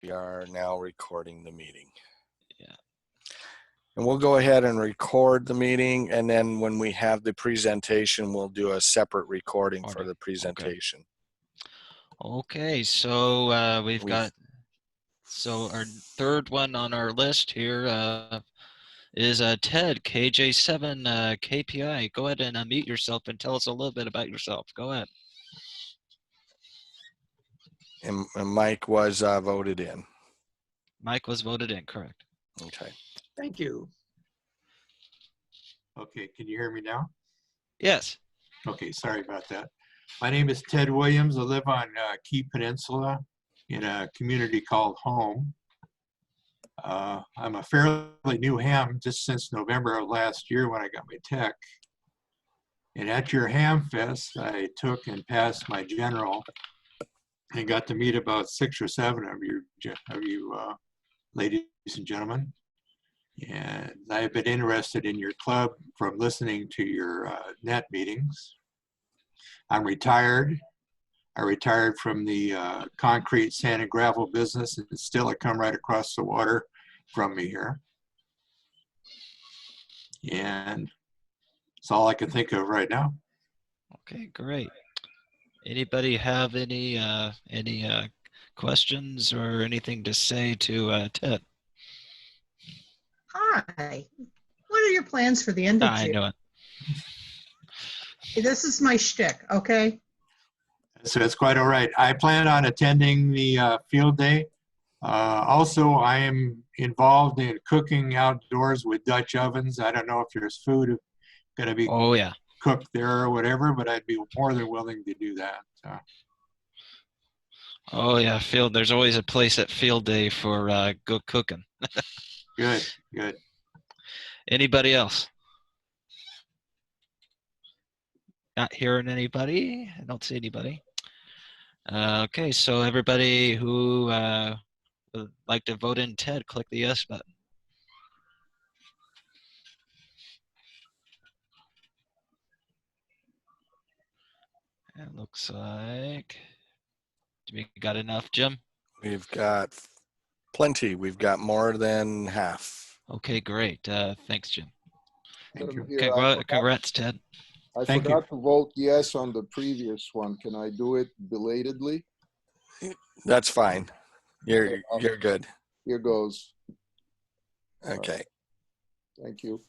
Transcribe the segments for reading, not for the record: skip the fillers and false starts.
We are now recording the meeting. Yeah. And we'll go ahead and record the meeting, and then when we have the presentation, we'll do a separate recording for the presentation. Okay, so so our third one on our list here is Ted, KJ7 KPI. Go ahead and unmute yourself and tell us a little bit about yourself. Go ahead. And Mike was voted in. Mike was voted in, correct. Okay. Thank you. Okay, can you hear me now? Yes. Okay, sorry about that. My name is Ted Williams. I live on Key Peninsula in a community called Home. I'm a fairly new ham just since November of last year when I got my tech. And at your Ham Fest, I took and passed my general and got to meet about 6 or 7 of you ladies and gentlemen. And I've been interested in your club from listening to your net meetings. I'm retired. I retired from the concrete, sand, and gravel business, and still I come right across the water from me here. And that's all I can think of right now. Okay, great. Anybody have any questions or anything to say to Ted? Hi. What are your plans for the end of I June? know it. This is my shtick, okay? So that's quite all right. I plan on attending the field day. Also, I am involved in cooking outdoors with Dutch ovens. I don't know if there's food going to be cooked there or whatever, but I'd be more than willing to do that. Oh yeah, field. There's always a place at field day for good cooking. Good, good. Anybody else? Not hearing anybody. I don't see anybody. Okay, so everybody who would like to vote in Ted, click the yes button. It looks like we got enough, Jim. We've got plenty. We've got more than half. Okay, great. Thanks, Jim. Thank you. Congrats, Ted. I forgot to vote yes on the previous one. Can I do it belatedly? That's fine. You're good. Here goes. Okay. Thank you.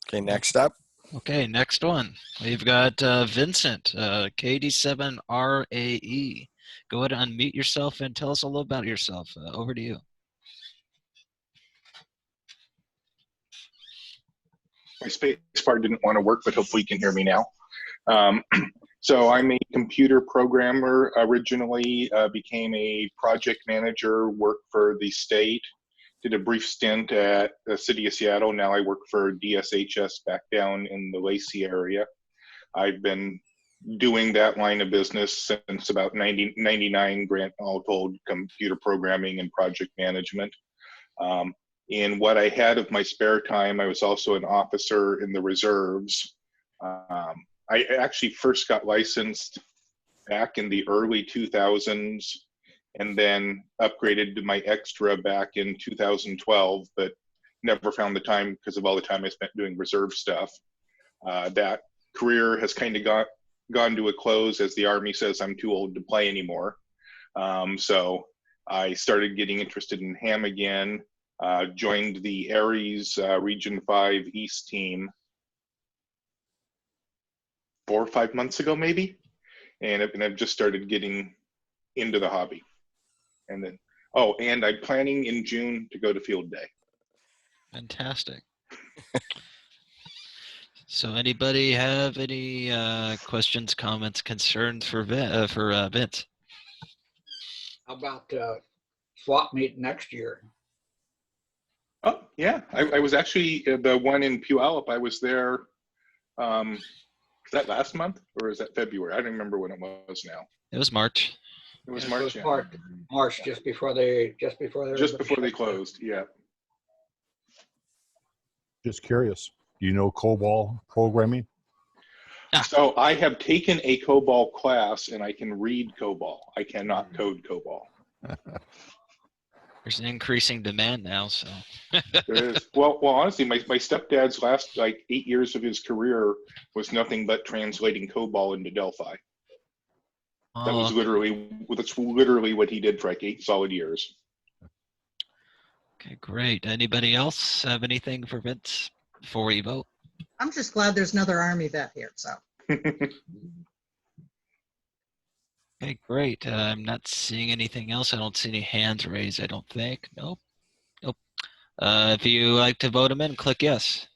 Okay, next up. Okay, next one. We've got Vincent, KD7RAE. Go ahead and unmute yourself and tell us a little about yourself. Over to you. My space bar didn't want to work, but hopefully you can hear me now. So I'm a computer programmer originally, became a project manager, worked for the state, did a brief stint at the city of Seattle. Now I work for DSHS back down in the Lacey area. I've been doing that line of business since about 99, grant all told, computer programming and project management. In what I had of my spare time, I was also an officer in the reserves. I actually first got licensed back in the early 2000s and then upgraded to my extra back in 2012, but never found the time because of all the time I spent doing reserve stuff. That career has kind of gone to a close as the Army says I'm too old to play anymore. So I started getting interested in ham again. Joined the Aries Region 5 East team 4 or 5 months ago, maybe, and I've just started getting into the hobby. And then, and I'm planning in June to go to field day. Fantastic. So, anybody have any questions, comments, concerns for Vince? How about swap meet next year? Oh, yeah. I was actually the one in Puyallup. I was there, is that last month or is that February? I don't remember when it was now. It was March. It was March, yeah. March, just before they closed, yeah. Just curious, do you know COBOL programming? So I have taken a COBOL class and I can read COBOL. I cannot code COBOL. There's an increasing demand now, so. There is. Well, honestly, my stepdad's last like 8 years of his career was nothing but translating COBOL into Delphi. That was that's literally what he did for like 8 solid years. Okay, great. Anybody else have anything for Vince before we vote? I'm just glad there's another Army vet here, so. Okay, great. I'm not seeing anything else. I don't see any hands raised, I don't think. Nope. Nope. If you like to vote them in, click yes.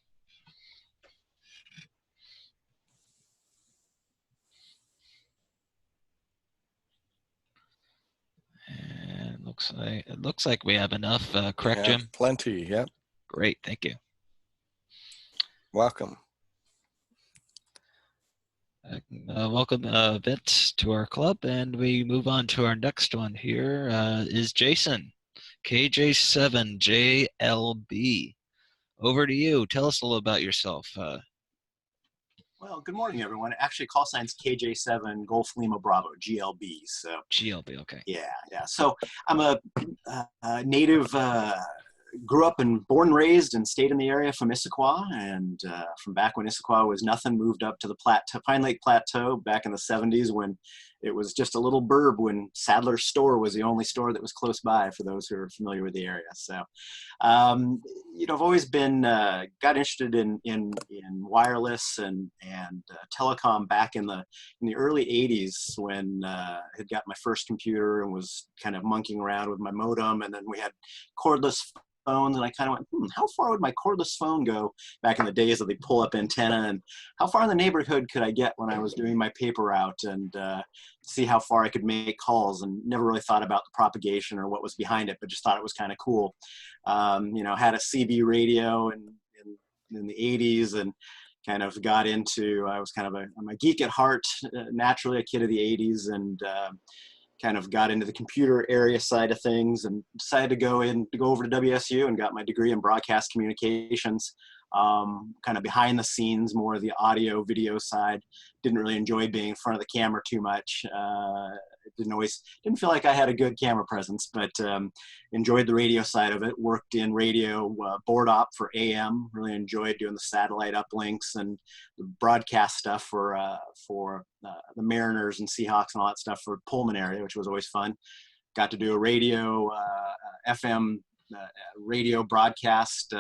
And it looks like we have enough. Correct, Yeah, Jim? plenty. Yep. Great, thank you. Welcome. Welcome, Vince, to our club, and we move on to our next one here. Is Jason, KJ7JLB. Over to you. Tell us a little about yourself. Well, good morning, everyone. Actually, call sign's KJ7 Golf Lima Bravo, GLB. So GLB, okay. yeah. So I'm a native. Grew up and born and raised and stayed in the area from Issaquah, and from back when Issaquah was nothing, moved up to the Pine Lake Plateau back in the 70s when it was just a little burb, when Sadler's store was the only store that was close by, for those who are familiar with the area. So, I've always been got interested in wireless and telecom back in the early 80s when I had got my first computer and was kind of monkeying around with my modem, and then we had cordless phones, and I kind of went, how far would my cordless phone go back in the days of the pull-up antenna, and how far in the neighborhood could I get when I was doing my paper route, and see how far I could make calls, and never really thought about the propagation or what was behind it, but just thought it was kind of cool. Had a CB radio in the 80s, and kind of got into, I'm a geek at heart, naturally a kid of the 80s, and kind of got into the computer area side of things, and decided to go over to WSU and got my degree in broadcast communications, kind of behind the scenes, more of the audio video side. Didn't really enjoy being in front of the camera too much. Didn't feel like I had a good camera presence, but enjoyed the radio side of it. Worked in radio board op for AM. Really enjoyed doing the satellite uplinks and the broadcast stuff for the Mariners and Seahawks and all that stuff for Pullman area, which was always fun. Got to do a radio FM radio broadcast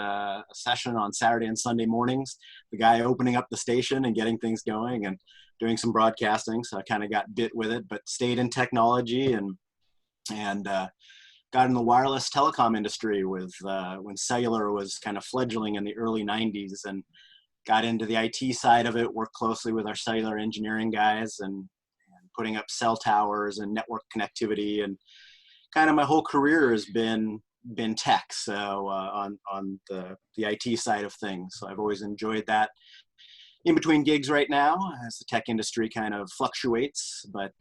session on Saturday and Sunday mornings. The guy opening up the station and getting things going and doing some broadcasting. So I kind of got bit with it, but stayed in technology and got in the wireless telecom industry with when cellular was kind of fledgling in the early 90s, and got into the IT side of it, worked closely with our cellular engineering guys and putting up cell towers and network connectivity. And kind of my whole career has been tech, so on the IT side of things. So I've always enjoyed that. In between gigs right now, as the tech industry kind of fluctuates, but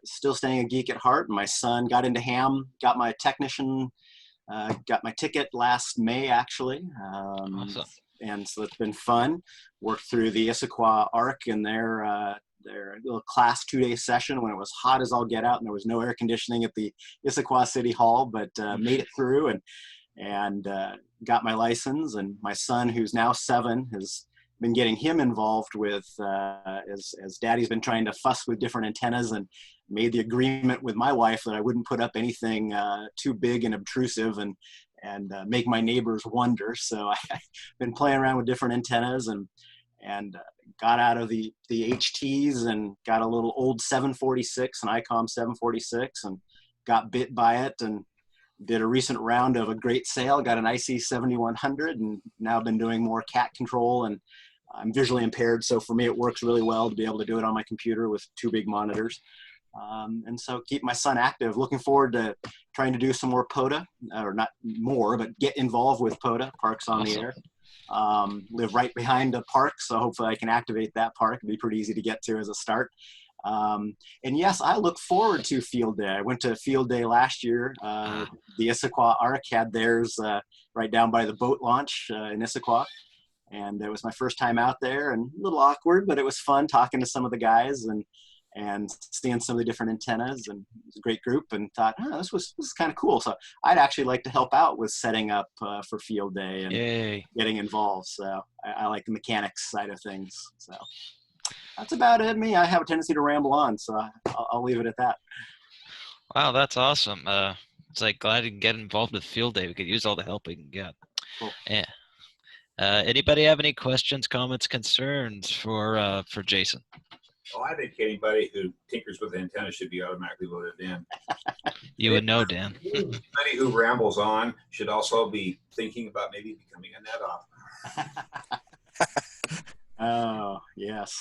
still staying a geek at heart. My son got into ham, got my technician, got my ticket last May, actually. Awesome. And so it's been fun. Worked through the Issaquah ARC and their little class 2-day session when it was hot as all get out and there was no air conditioning at the Issaquah City Hall, but made it through and got my license. And my son, who's now 7, has been getting him involved with as daddy's been trying to fuss with different antennas, and made the agreement with my wife that I wouldn't put up anything too big and obtrusive and make my neighbors wonder. So I've been playing around with different antennas and got out of the HTs and got a little old 746, an ICOM 746, and got bit by it and did a recent round of a great sale, got an IC 7100, and now been doing more cat control. And I'm visually impaired, so for me it works really well to be able to do it on my computer with 2 big monitors. And so keep my son active. Looking forward to trying to do some more POTA, or not more, but get involved with POTA, Parks on the Air. Live right behind a park, so hopefully I can activate that park. It'd be pretty easy to get to as a start. And yes, I look forward to Field Day. I went to Field Day last year. The Issaquah ARC had theirs right down by the boat launch in Issaquah. And it was my first time out there, and a little awkward, but it was fun talking to some of the guys and seeing some of the different antennas, and it was a great group, and thought, oh, this was kind of cool. So I'd actually like to help out with setting up for field day and Yay. getting involved. So I like the mechanics side of things. So that's about it. Me, I have a tendency to ramble on, so I'll leave it at that. Wow, that's awesome. It's like glad you can get involved with field day. We could use all the help we can get. Cool. Yeah. Anybody have any questions, comments, concerns for Jason? Well, I think anybody who tinkers with antennas should be automatically voted in. You would know, Dan. Anybody who rambles on should also be thinking about maybe becoming a net op. Oh, yes.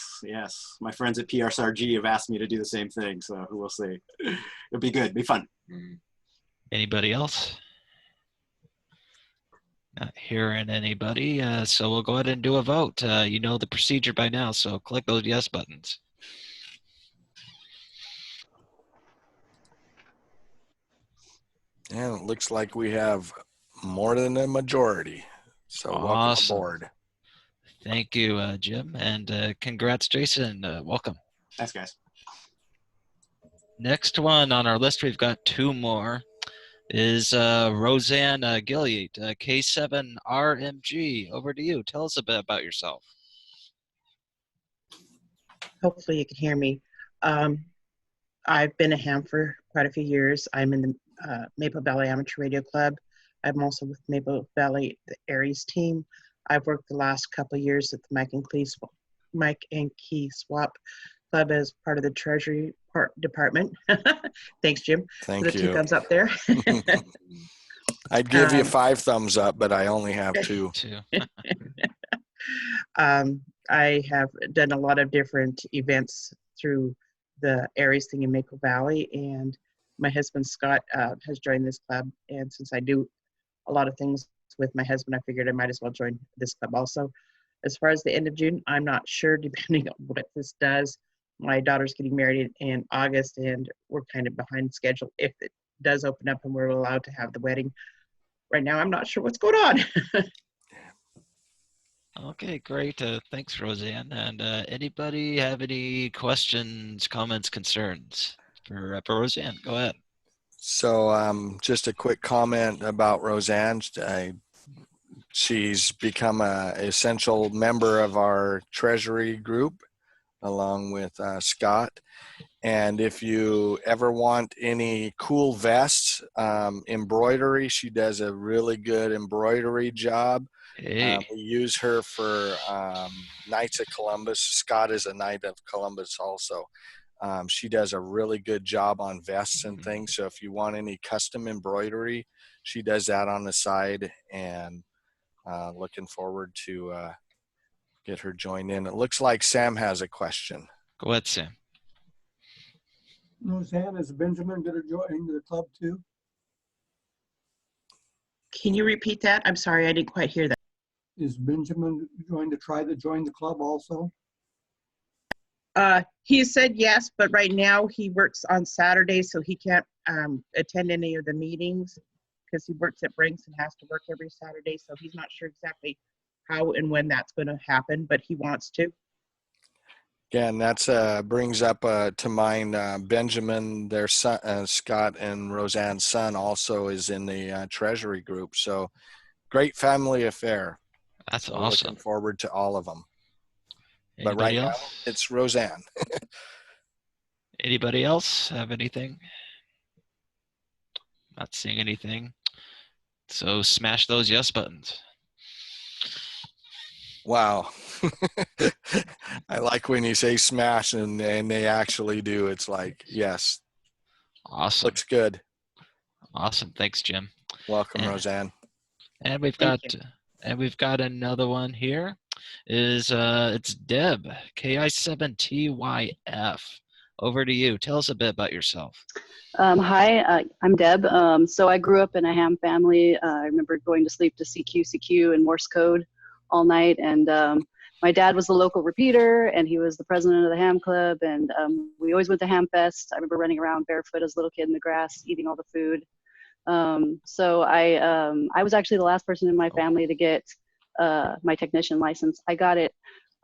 My friends at PRSRG have asked me to do the same thing, so we'll see. It'll be good, be fun. Anybody else? Not hearing anybody, so we'll go ahead and do a vote. You know the procedure by now, so click those yes buttons. And it looks like we have more than a majority. So welcome Awesome. aboard. Thank you, Jim, and congrats, Jason. Welcome. Thanks, guys. Next one on our list, we've got two more, is Roseanne Gilliat, K7RMG. Over to you. Tell us a bit about yourself. Hopefully you can hear me. I've been a ham for quite a few years. I'm in the Maple Valley Amateur Radio Club. I'm also with Maple Valley, the Aries team. I've worked the last couple of years at the Mike and Key Swap Club as part of the Treasury department. Thanks, Jim. Thank for the you. 2 thumbs up there. I'd give you 5 thumbs up, but I only have 2. I have done a lot of different events through the Aries thing in Maple Valley, and my husband Scott has joined this club, and since I do a lot of things with my husband, I figured I might as well join this club also. As far as the end of June, I'm not sure, depending on what this does. My daughter's getting married in August, and we're kind of behind schedule if it does open up and we're allowed to have the wedding. Right now, I'm not sure what's going on. Okay, great. Thanks, Roseanne. And anybody have any questions, comments, concerns for Roseanne? Go ahead. So just a quick comment about Roseanne. She's become an essential member of our Treasury group along with Scott. And if you ever want any cool vests, embroidery, she does a really good embroidery job. Hey. We use her for Knights of Columbus. Scott is a Knight of Columbus also. She does a really good job on vests and things. So if you want any custom embroidery, she does that on the side, and looking forward to get her joined in. It looks like Sam has a question. Go ahead, Sam. Roseanne, is Benjamin going to join the club too? Can you repeat that? I'm sorry, I didn't quite hear that. Is Benjamin going to try to join the club also? He said yes, but right now he works on Saturdays, so he can't attend any of the meetings because he works at Brinks and has to work every Saturday. So he's not sure exactly how and when that's going to happen, but he wants to. Yeah, and that's brings up to mind Benjamin, their son, Scott and Roseanne's son, also is in the Treasury group. So great family affair. That's so awesome. Looking forward to all of them. Anybody but right else? now, it's Roseanne. Anybody else have anything? Not seeing anything. So smash those yes buttons. Wow. I like when you say smash and they actually do. It's like, yes. Awesome. Looks good. Awesome. Thanks, Jim. Welcome, Roseanne. And we've got another one here. It's Deb, KI7TYF. Over to you. Tell us a bit about yourself. Hi, I'm Deb. So I grew up in a ham family. I remember going to sleep to CQ and Morse code all night. And my dad was the local repeater, and he was the president of the ham club. And we always went to Ham Fest. I remember running around barefoot as a little kid in the grass, eating all the food. So I was actually the last person in my family to get my technician license. I got it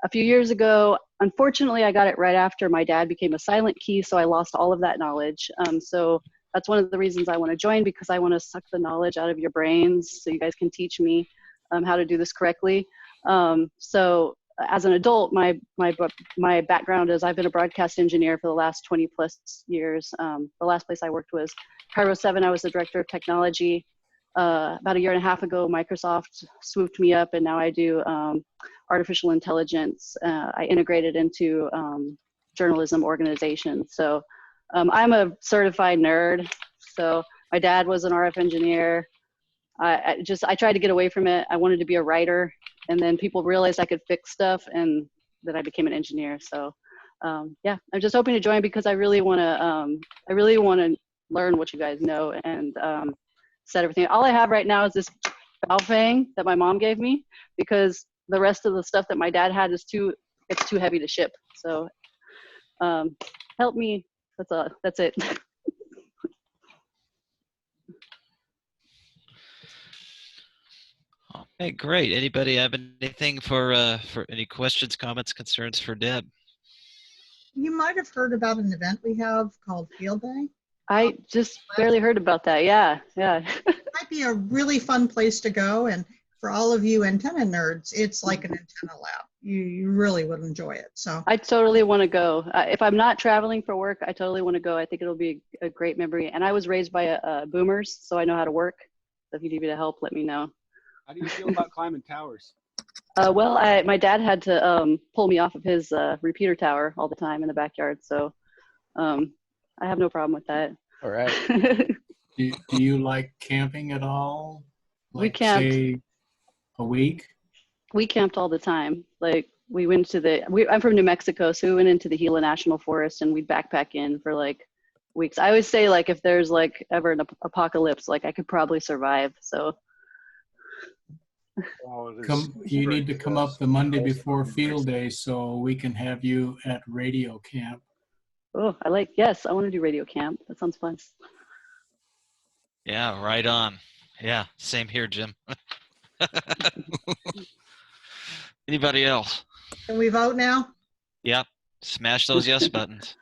a few years ago. Unfortunately, I got it right after my dad became a silent key, so I lost all of that knowledge. So that's one of the reasons I want to join, because I want to suck the knowledge out of your brains so you guys can teach me how to do this correctly. So as an adult, my background is I've been a broadcast engineer for the last 20 plus years. The last place I worked was Cairo 7. I was the director of technology. About a year and a half ago, Microsoft swooped me up, and now I do artificial intelligence. I integrated into journalism organizations. So I'm a certified nerd. So my dad was an RF engineer. I tried to get away from it. I wanted to be a writer, and then people realized I could fix stuff, and then I became an engineer. So yeah, I'm just hoping to join because I really want to learn what you guys know and set everything. All I have right now is this Baofeng that my mom gave me, because the rest of the stuff that my dad had is too heavy to ship. So help me. That's it. Okay, great. Anybody have anything for any questions, comments, concerns for Deb? You might have heard about an event we have called Field Day. I just barely heard about that. Yeah. Might be a really fun place to go, and for all of you antenna nerds, it's like an antenna lab. You really would enjoy it. So I totally want to go. If I'm not traveling for work, I totally want to go. I think it'll be a great memory. And I was raised by boomers, so I know how to work. So if you need me to help, let me know. How do you feel about climbing towers? Well, my dad had to pull me off of his repeater tower all the time in the backyard, so I have no problem with that. All right. Do you like camping at all? We camped. Say, a week? We camped all the time. Like we went to I'm from New Mexico, so we went into the Gila National Forest and we'd backpack in for like weeks. I always say like if there's like ever an apocalypse, like I could probably survive. So. You need to come up the Monday before field day so we can have you at radio camp. Oh, yes, I want to do radio camp. That sounds fun. Yeah, right on. Yeah, same here, Jim. Anybody else? Can we vote now? Yep. Smash those yes buttons.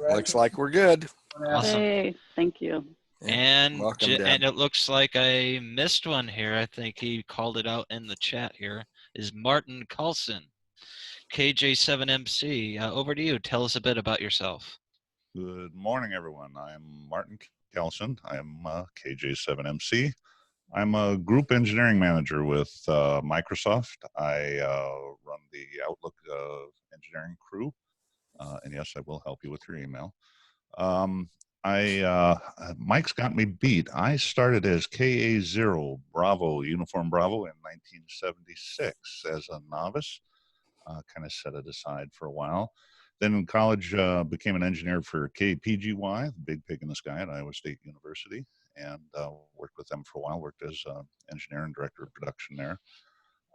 Looks like we're good. Awesome. Hey, thank you. And Welcome, Deb. and it looks like I missed one here. I think he called it out in the chat here. Is Martin Carlson, KJ7MC. Over to you. Tell us a bit about yourself. Good morning, everyone. I'm Martin Carlson. I'm KJ7MC. I'm a group engineering manager with Microsoft. I run the Outlook engineering crew. And yes, I will help you with your email. Mike's got me beat. I started as KA0 Bravo, Uniform Bravo in 1976 as a novice. Kind of set it aside for a while. Then in college, became an engineer for KPGY, the big pig in the sky at Iowa State University, and worked with them for a while, worked as engineer and director of production there.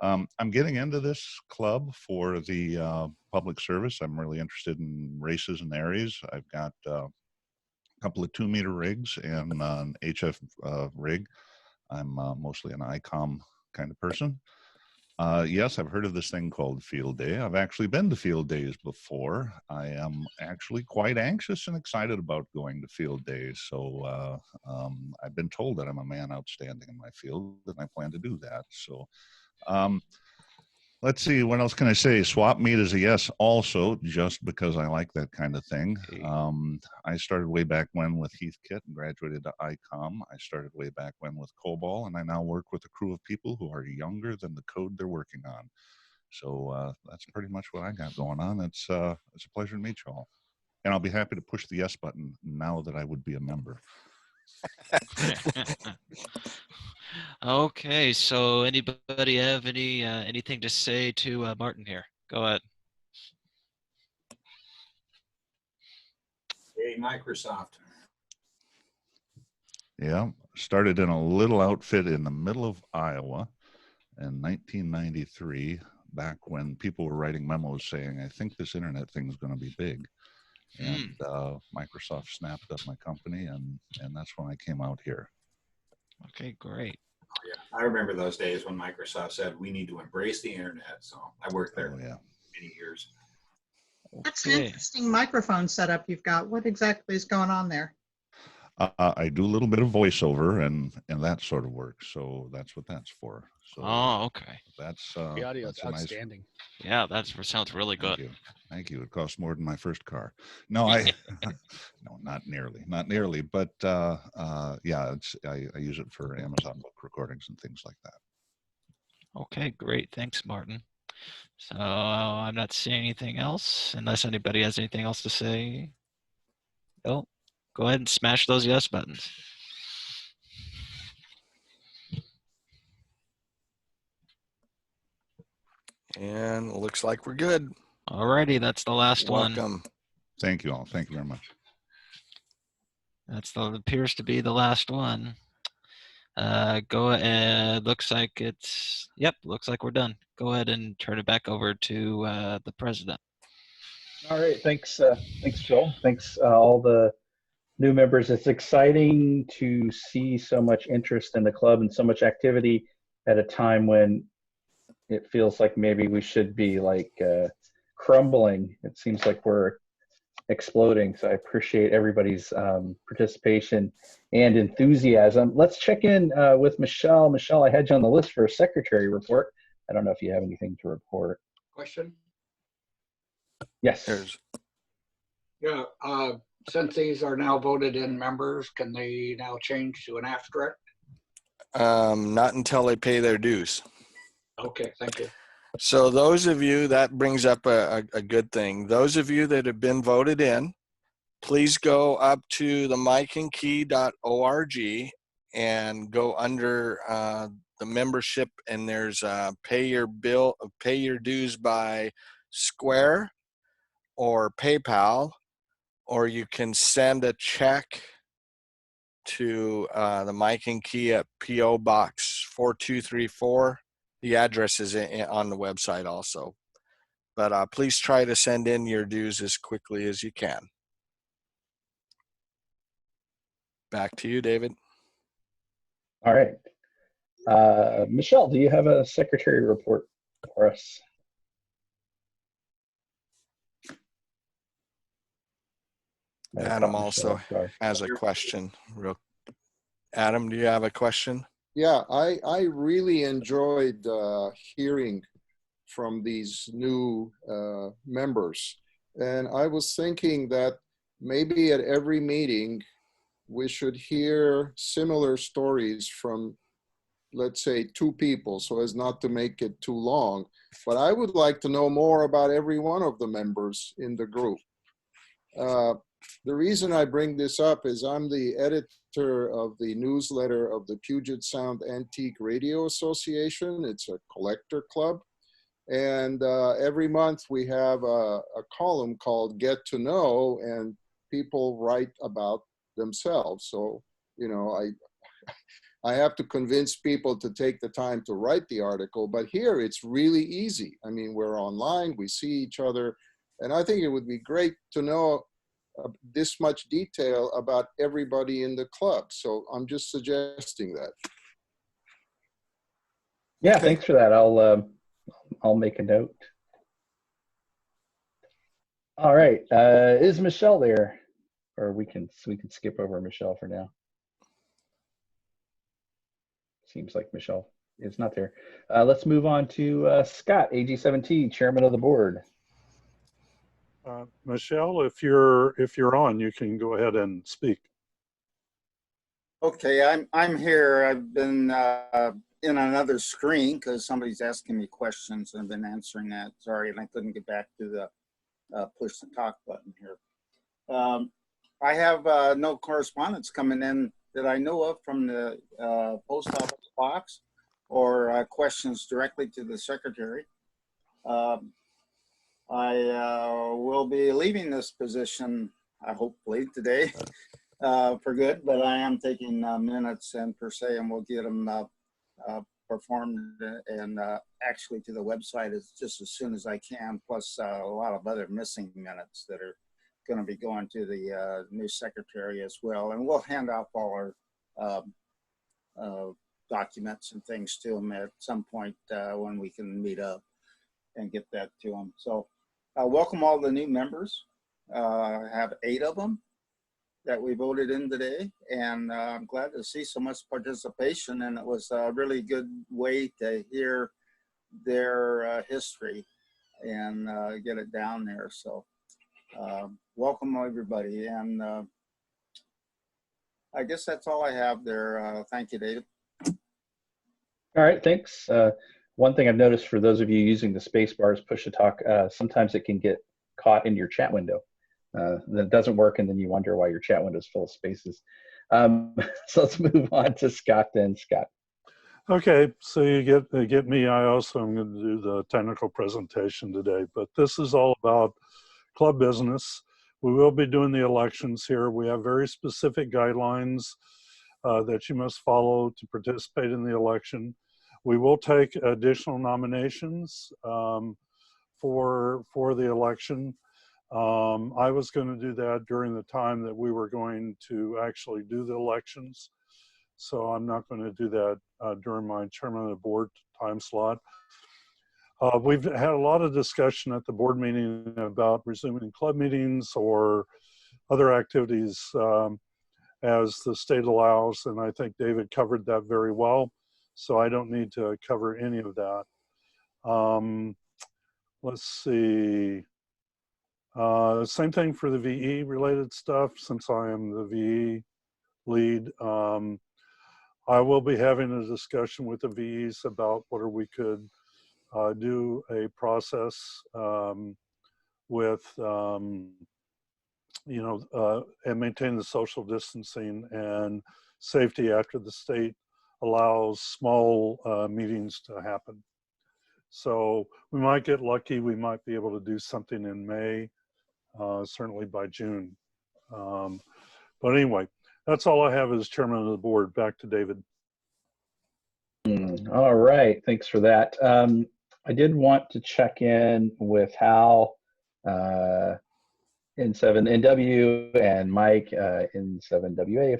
I'm getting into this club for the public service. I'm really interested in races and areas. I've got a couple of 2-meter rigs and an HF rig. I'm mostly an ICOM kind of person. Yes, I've heard of this thing called Field Day. I've actually been to Field Days before. I am actually quite anxious and excited about going to Field Days. So I've been told that I'm a man outstanding in my field, and I plan to do that. So let's see, what else can I say? Swap meet is a yes also, just because I like that kind of thing. I started way back when with Heathkit and graduated to ICOM. I started way back when with COBOL, and I now work with a crew of people who are younger than the code they're working on. So that's pretty much what I got going on. It's a pleasure to meet you all. And I'll be happy to push the yes button now that I would be a member. Okay, so anybody have anything to say to Martin here? Go ahead. Hey, Microsoft. Yeah, started in a little outfit in the middle of Iowa in 1993, back when people were writing memos saying, I think this internet thing is going to be big. and Microsoft snapped up my company, and that's when I came out here. Okay, great. Yeah, I remember those days when Microsoft said we need to embrace the internet. So I worked there many years. That's an interesting microphone setup you've got. What exactly is going on there? I do a little bit of voiceover and that sort of work, so that's what that's for. So okay. That's The audio is that's a nice. outstanding. Yeah, that sounds really good. Thank you. It costs more than my first car. No, no, not nearly. But yeah, I use it for Amazon book recordings and things like that. Okay, great. Thanks, Martin. So I'm not seeing anything else, unless anybody has anything else to say. No. Go ahead and smash those yes buttons. And it looks like we're good. Alrighty, that's the last one. Welcome. Thank you all. Thank you very much. Appears to be the last one. Go ahead. Looks like looks like we're done. Go ahead and turn it back over to the president. All right, thanks, Phil. Thanks, all the new members. It's exciting to see so much interest in the club and so much activity at a time when it feels like maybe we should be like crumbling. It seems like we're exploding. So I appreciate everybody's participation and enthusiasm. Let's check in with Michelle. Michelle, I had you on the list for a secretary report. I don't know if you have anything to report. Question? Yes. Yeah, since these are now voted in members, can they now change to an asterisk? Not until they pay their dues. Okay, thank you. So those of you, that brings up a good thing. Those of you that have been voted in, please go up to the mikeandkey.org and go under the membership, and there's pay your dues by Square or PayPal, or you can send a check to the Mike and Key at P.O. Box 4234. The address is on the website also. But please try to send in your dues as quickly as you can. Back to you, David. All right. Michelle, do you have a secretary report for us? Adam also has a question. Adam, do you have a question? Yeah, I really enjoyed hearing from these new members. And I was thinking that maybe at every meeting, we should hear similar stories from, let's say, 2 people, so as not to make it too long. But I would like to know more about every one of the members in the group. The reason I bring this up is I'm the editor of the newsletter of the Puget Sound Antique Radio Association. It's a collector club. And every month we have a column called Get to Know, and people write about themselves. So, you know, I have to convince people to take the time to write the article, but here it's really easy. I mean, we're online, we see each other, and I think it would be great to know this much detail about everybody in the club. So I'm just suggesting that. Yeah, okay. Thanks for that. I'll make a note. All right, is Michelle there? Or we can skip over Michelle for now. Seems like Michelle is not there. Let's move on to Scott, AG17, Chairman of the Board. Michelle, if you're on, you can go ahead and speak. Okay, I'm here. I've been in another screen because somebody's asking me questions and I've been answering that. Sorry, and I couldn't get back to the push the talk button here. I have no correspondence coming in that I know of from the post office box or questions directly to the secretary. I will be leaving this position, hopefully today, for good, but I am taking minutes and per se, and we'll get them performed and actually to the website just as soon as I can, plus a lot of other missing minutes that are going to be going to the new secretary as well. And we'll hand out all our documents and things to them at some point when we can meet up and get that to them. So welcome all the new members. I have 8 of them that we voted in today, and I'm glad to see so much participation, and it was a really good way to hear their history and get it down there. So welcome everybody, and I guess that's all I have there. Thank you, David. All right, thanks. One thing I've noticed for those of you using the space bars push to talk, sometimes it can get caught in your chat window. Then it doesn't work, and then you wonder why your chat window is full of spaces. So let's move on to Scott then. Scott. Okay, so you get me. I also am going to do the technical presentation today, but this is all about club business. We will be doing the elections here. We have very specific guidelines that you must follow to participate in the election. We will take additional nominations for the election. I was going to do that during the time that we were going to actually do the elections. So I'm not going to do that during my chairman of the board time slot. We've had a lot of discussion at the board meeting about resuming club meetings or other activities as the state allows, and I think David covered that very well, so I don't need to cover any of that. Let's see. Same thing for the VE related stuff, since I am the VE lead. I will be having a discussion with the VEs about whether we could do a process with, and maintain the social distancing and safety after the state allows small meetings to happen. So we might get lucky. We might be able to do something in May, certainly by June. But anyway, that's all I have as chairman of the board. Back to David. All right, thanks for that. I did want to check in with Hal N7NW and Mike N7WA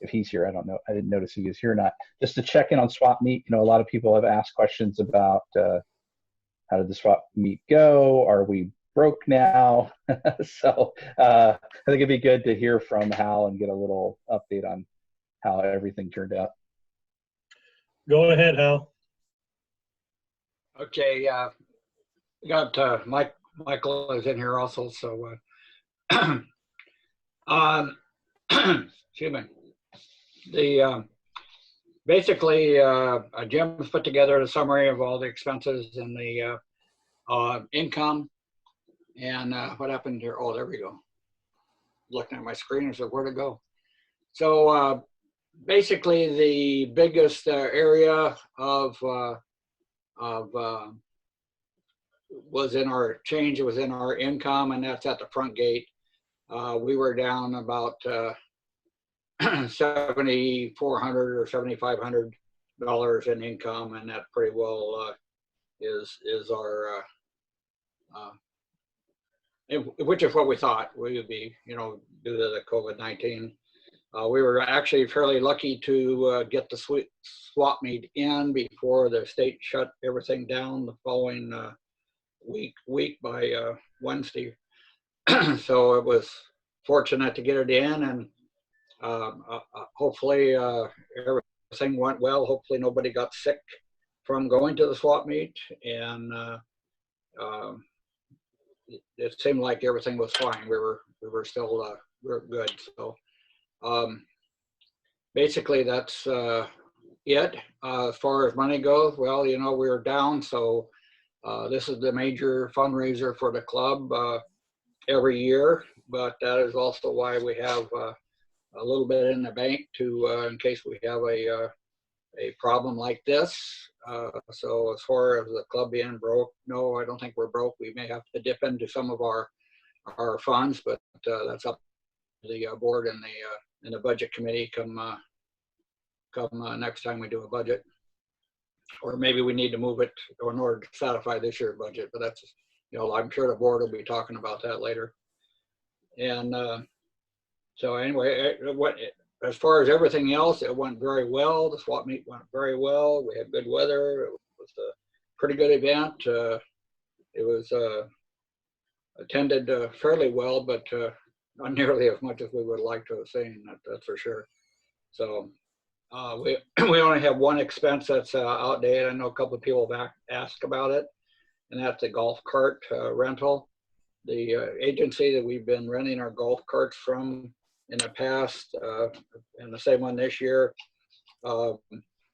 if he's here. I don't know. I didn't notice if he was here or not. Just to check in on Swap Meet. A lot of people have asked questions about how did the Swap Meet go? Are we broke now? So I think it'd be good to hear from Hal and get a little update on how everything turned out. Go ahead, Hal. Okay, we got Michael is in here also, so excuse me. The basically Jim's put together a summary of all the expenses and the income and what happened here. Oh, there we go. Looking at my screen, I said, where to go? So basically, the biggest area of was in our change. It was in our income, and that's at the front gate. We were down about $7,400 or $7,500 in income, and that pretty well is our which is what we thought we would be, due to the COVID-19. We were actually fairly lucky to get the swap meet in before the state shut everything down the following week by Wednesday. So it was fortunate to get it in, and hopefully everything went well. Hopefully nobody got sick from going to the swap meet, and it seemed like everything was fine. We were still good. So basically that's it. As far as money goes, well, we were down, so this is the major fundraiser for the club every year, but that is also why we have a little bit in the bank to in case we have a problem like this. So as far as the club being broke, no, I don't think we're broke. We may have to dip into some of our funds, but that's up to the board and the budget committee come next time we do a budget. Or maybe we need to move it in order to satisfy this year's budget, but that's, I'm sure the board will be talking about that later. And so anyway, as far as everything else, it went very well. The swap meet went very well. We had good weather. It was a pretty good event. It was attended fairly well, but not nearly as much as we would like to have seen, that's for sure. So we only have one expense that's outdated. I know a couple of people have asked about it, and that's the golf cart rental. The agency that we've been renting our golf carts from in the past, and the same one this year,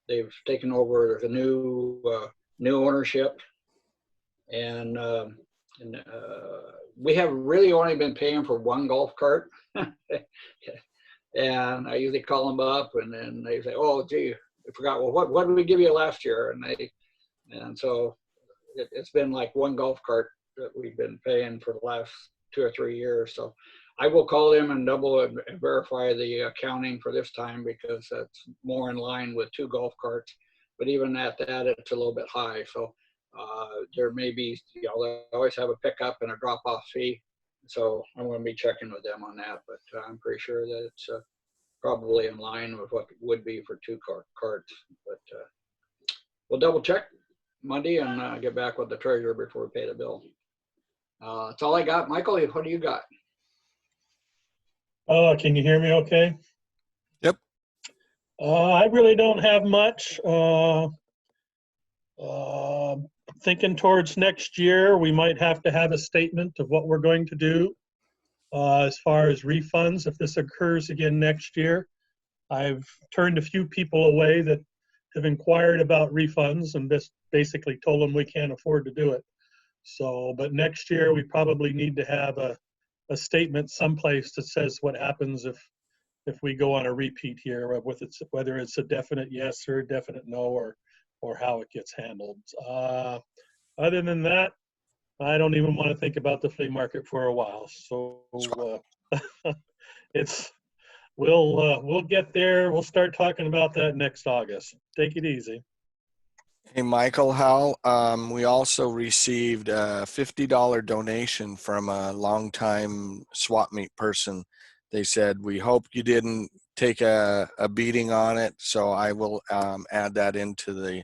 they've taken over the new ownership, and we have really only been paying for one golf cart. And I usually call them up, and then they say, "Oh, gee, I forgot. Well, what did we give you last year?" And so it's been like one golf cart that we've been paying for the last 2 or 3 years. So I will call them and double and verify the accounting for this time, because that's more in line with 2 golf carts. But even at that, it's a little bit high. So there may be, they always have a pickup and a drop-off fee. So I'm going to be checking with them on that, but I'm pretty sure that it's probably in line with what it would be for 2 carts. But we'll double check Monday and get back with the treasurer before we pay the bill. That's all I got. Michael, what do you got? Can you hear me okay? Yep. I really don't have much. Thinking towards next year, we might have to have a statement of what we're going to do as far as refunds if this occurs again next year. I've turned a few people away that have inquired about refunds and just basically told them we can't afford to do it. So, but next year we probably need to have a statement someplace that says what happens if we go on a repeat here, whether it's a definite yes or a definite no, or how it gets handled. Other than that, I don't even want to think about the flea market for a while. So we'll get there. We'll start talking about that next August. Take it easy. Hey, Michael, Hal, we also received a $50 donation from a longtime swap meet person. They said, "We hope you didn't take a beating on it." So I will add that into the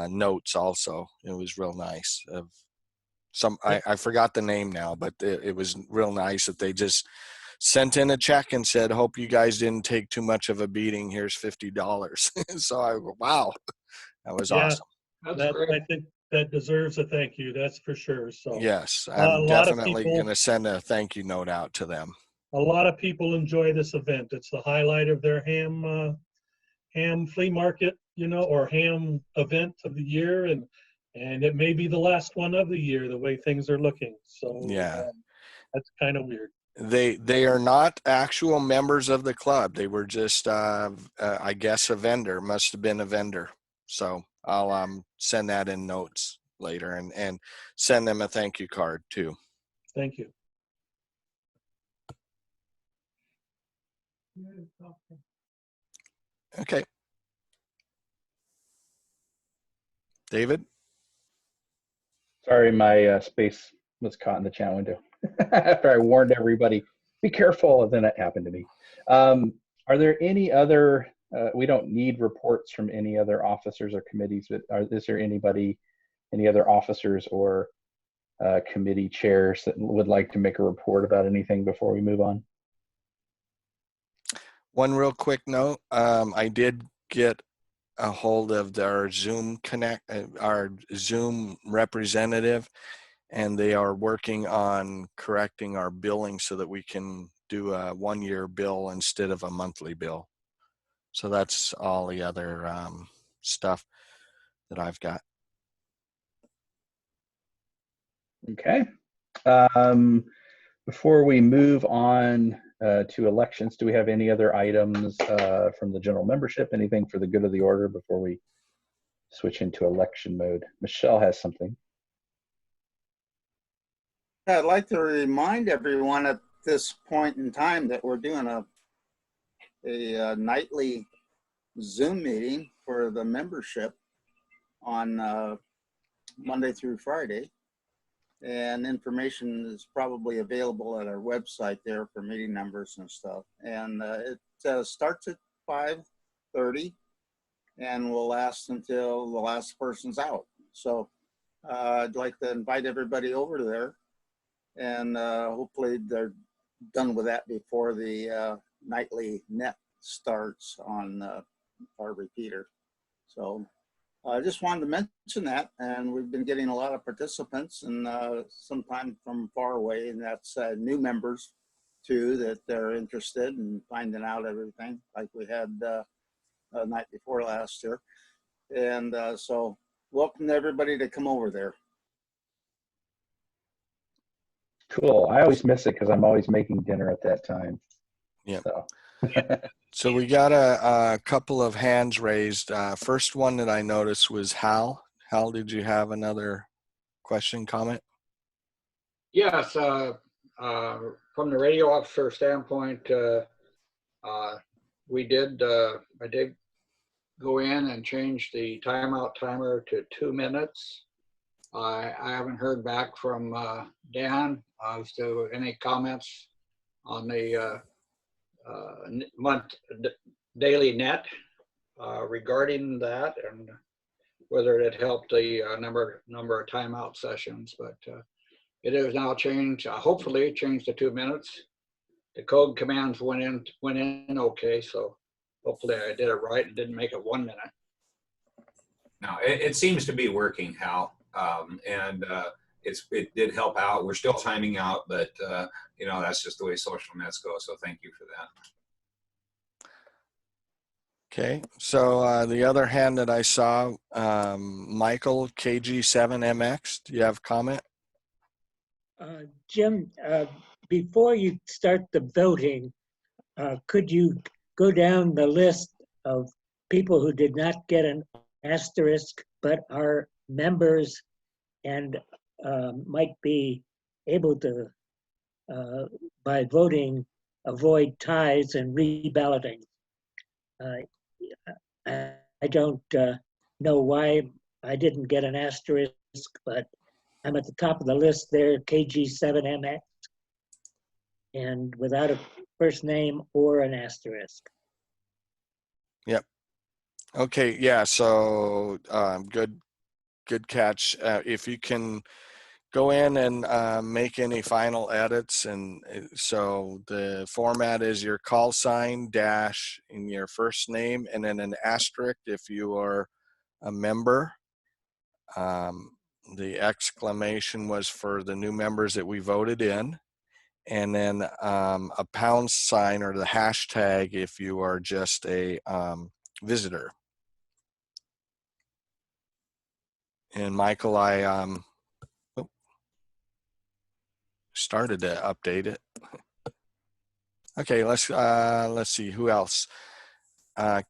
notes also. It was real nice. I forgot the name now, but it was real nice that they just sent in a check and said, "Hope you guys didn't take too much of a beating. Here's $50." So I go, wow. That was awesome. I think that deserves a thank you. That's for sure. So yes, I'm definitely going to send a thank you note out to them. A lot of people enjoy this event. It's the highlight of their ham flea market, or ham event of the year, and it may be the last one of the year, the way things are looking. So yeah, that's kind of weird. They are not actual members of the club. They were just, I guess, a vendor. Must have been a vendor. So I'll send that in notes later and send them a thank you card too. Thank you. Okay. David? Sorry, my space was caught in the chat window after I warned everybody, be careful, and then it happened to me. Are there any other, we don't need reports from any other officers or committees, but is there any other officers or committee chairs that would like to make a report about anything before we move on? One real quick note, I did get a hold of our Zoom representative, and they are working on correcting our billing so that we can do a 1-year bill instead of a monthly bill. So that's all the other stuff that I've got. Okay. Before we move on to elections, do we have any other items from the general membership? Anything for the good of the order before we switch into election mode? Michelle has something. I'd like to remind everyone at this point in time that we're doing a nightly Zoom meeting for the membership on Monday through Friday. And information is probably available at our website there for meeting numbers and stuff. And it starts at 5:30 and will last until the last person's out. So I'd like to invite everybody over there, and hopefully they're done with that before the nightly net starts on our repeater. So I just wanted to mention that, and we've been getting a lot of participants, and sometimes from far away, and that's new members too, that they're interested in finding out everything, like we had the night before last year. And so welcome to everybody to come over there. Cool. I always miss it because I'm always making dinner at that time. Yeah. So. So we got a couple of hands raised. First one that I noticed was Hal. Hal, did you have another question, comment? Yes, from the radio officer standpoint, I did go in and change the timeout timer to 2 minutes. I haven't heard back from Dan as to any comments on the daily net regarding that, and whether it helped the number of timeout sessions. But it has now changed. Hopefully, it changed to 2 minutes. The code commands went in okay. So hopefully, I did it right and didn't make it 1 minute. No, it seems to be working, Hal, and it did help out. We're still timing out, but you know, that's just the way social nets go. So thank you for that. Okay, so the other hand that I saw, Michael, KG7MX, do you have a comment? Jim, before you start the voting, could you go down the list of people who did not get an asterisk but are members and might be able to, by voting, avoid ties and reballoting? I don't know why I didn't get an asterisk, but I'm at the top of the list there, KG7MX, and without a first name or an asterisk. Yep. Okay, yeah, so good catch. If you can go in and make any final edits, and so the format is your call sign dash in your first name and then an asterisk if you are a member. The exclamation was for the new members that we voted in, and then a pound sign or the hashtag if you are just a visitor. And Michael, I started to update it. Okay, let's see who else.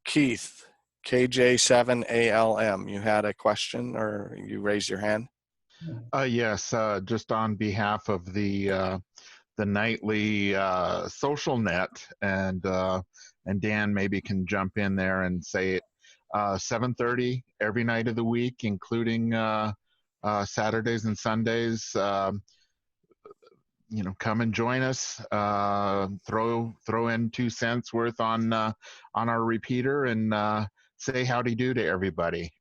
Keith, KJ7ALM. You had a question or you raised your hand? Yes, just on behalf of the nightly social net, and Dan maybe can jump in there and say it. 7:30 every night of the week, including Saturdays and Sundays. You know, come and join us. Throw in 2 cents worth on our repeater and say howdy do to everybody.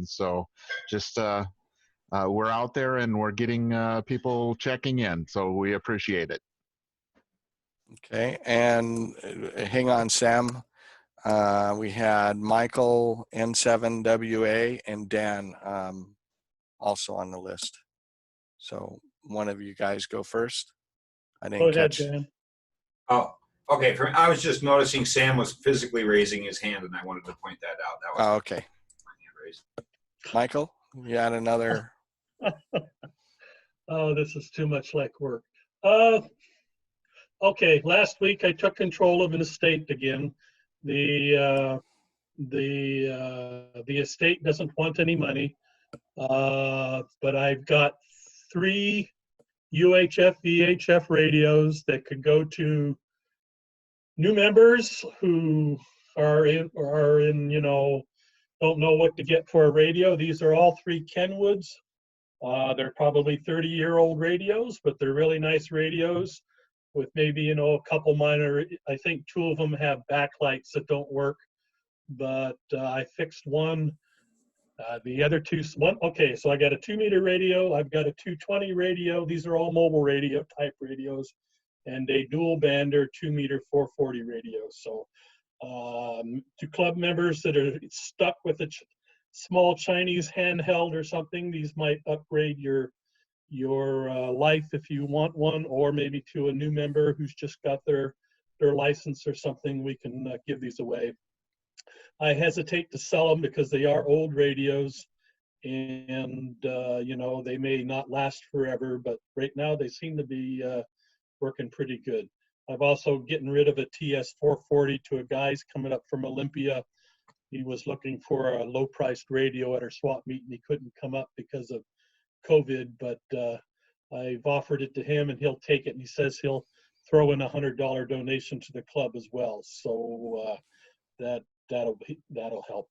So just we're out there and we're getting people checking in, so we appreciate it. Okay, and hang on, Sam. We had Michael N7WA and Dan also on the list. So one of you guys go first. I didn't catch. Dan. Oh, okay. I was just noticing Sam was physically raising his hand, and I wanted to point that out. That was oh, okay. Michael, you had another. Oh, this is too much like work. Okay, last week I took control of an estate again. The estate doesn't want any money, but I've got 3 UHF VHF radios that could go to new members who are in, you know, don't know what to get for a radio. These are all 3 Kenwoods They're probably 30-year-old radios, but they're really nice radios with maybe, you know, a couple minor, I think 2 of them have backlights that don't work, but I fixed one. The other 2, okay, so I got a 2-meter radio, I've got a 220 radio. These are all mobile radio type radios, and a dual bander 2-meter 440 radio. So to club members that are stuck with a small Chinese handheld or something, these might upgrade your life if you want one, or maybe to a new member who's just got their license or something, we can give these away. I hesitate to sell them because they are old radios, and you know, they may not last forever, but right now they seem to be working pretty good. I've also getting rid of a TS440 to a guy's coming up from Olympia. He was looking for a low-priced radio at our swap meet, and he couldn't come up because of COVID, but I've offered it to him, and he'll take it, and he says he'll throw in a $100 donation to the club as well. So that'll help.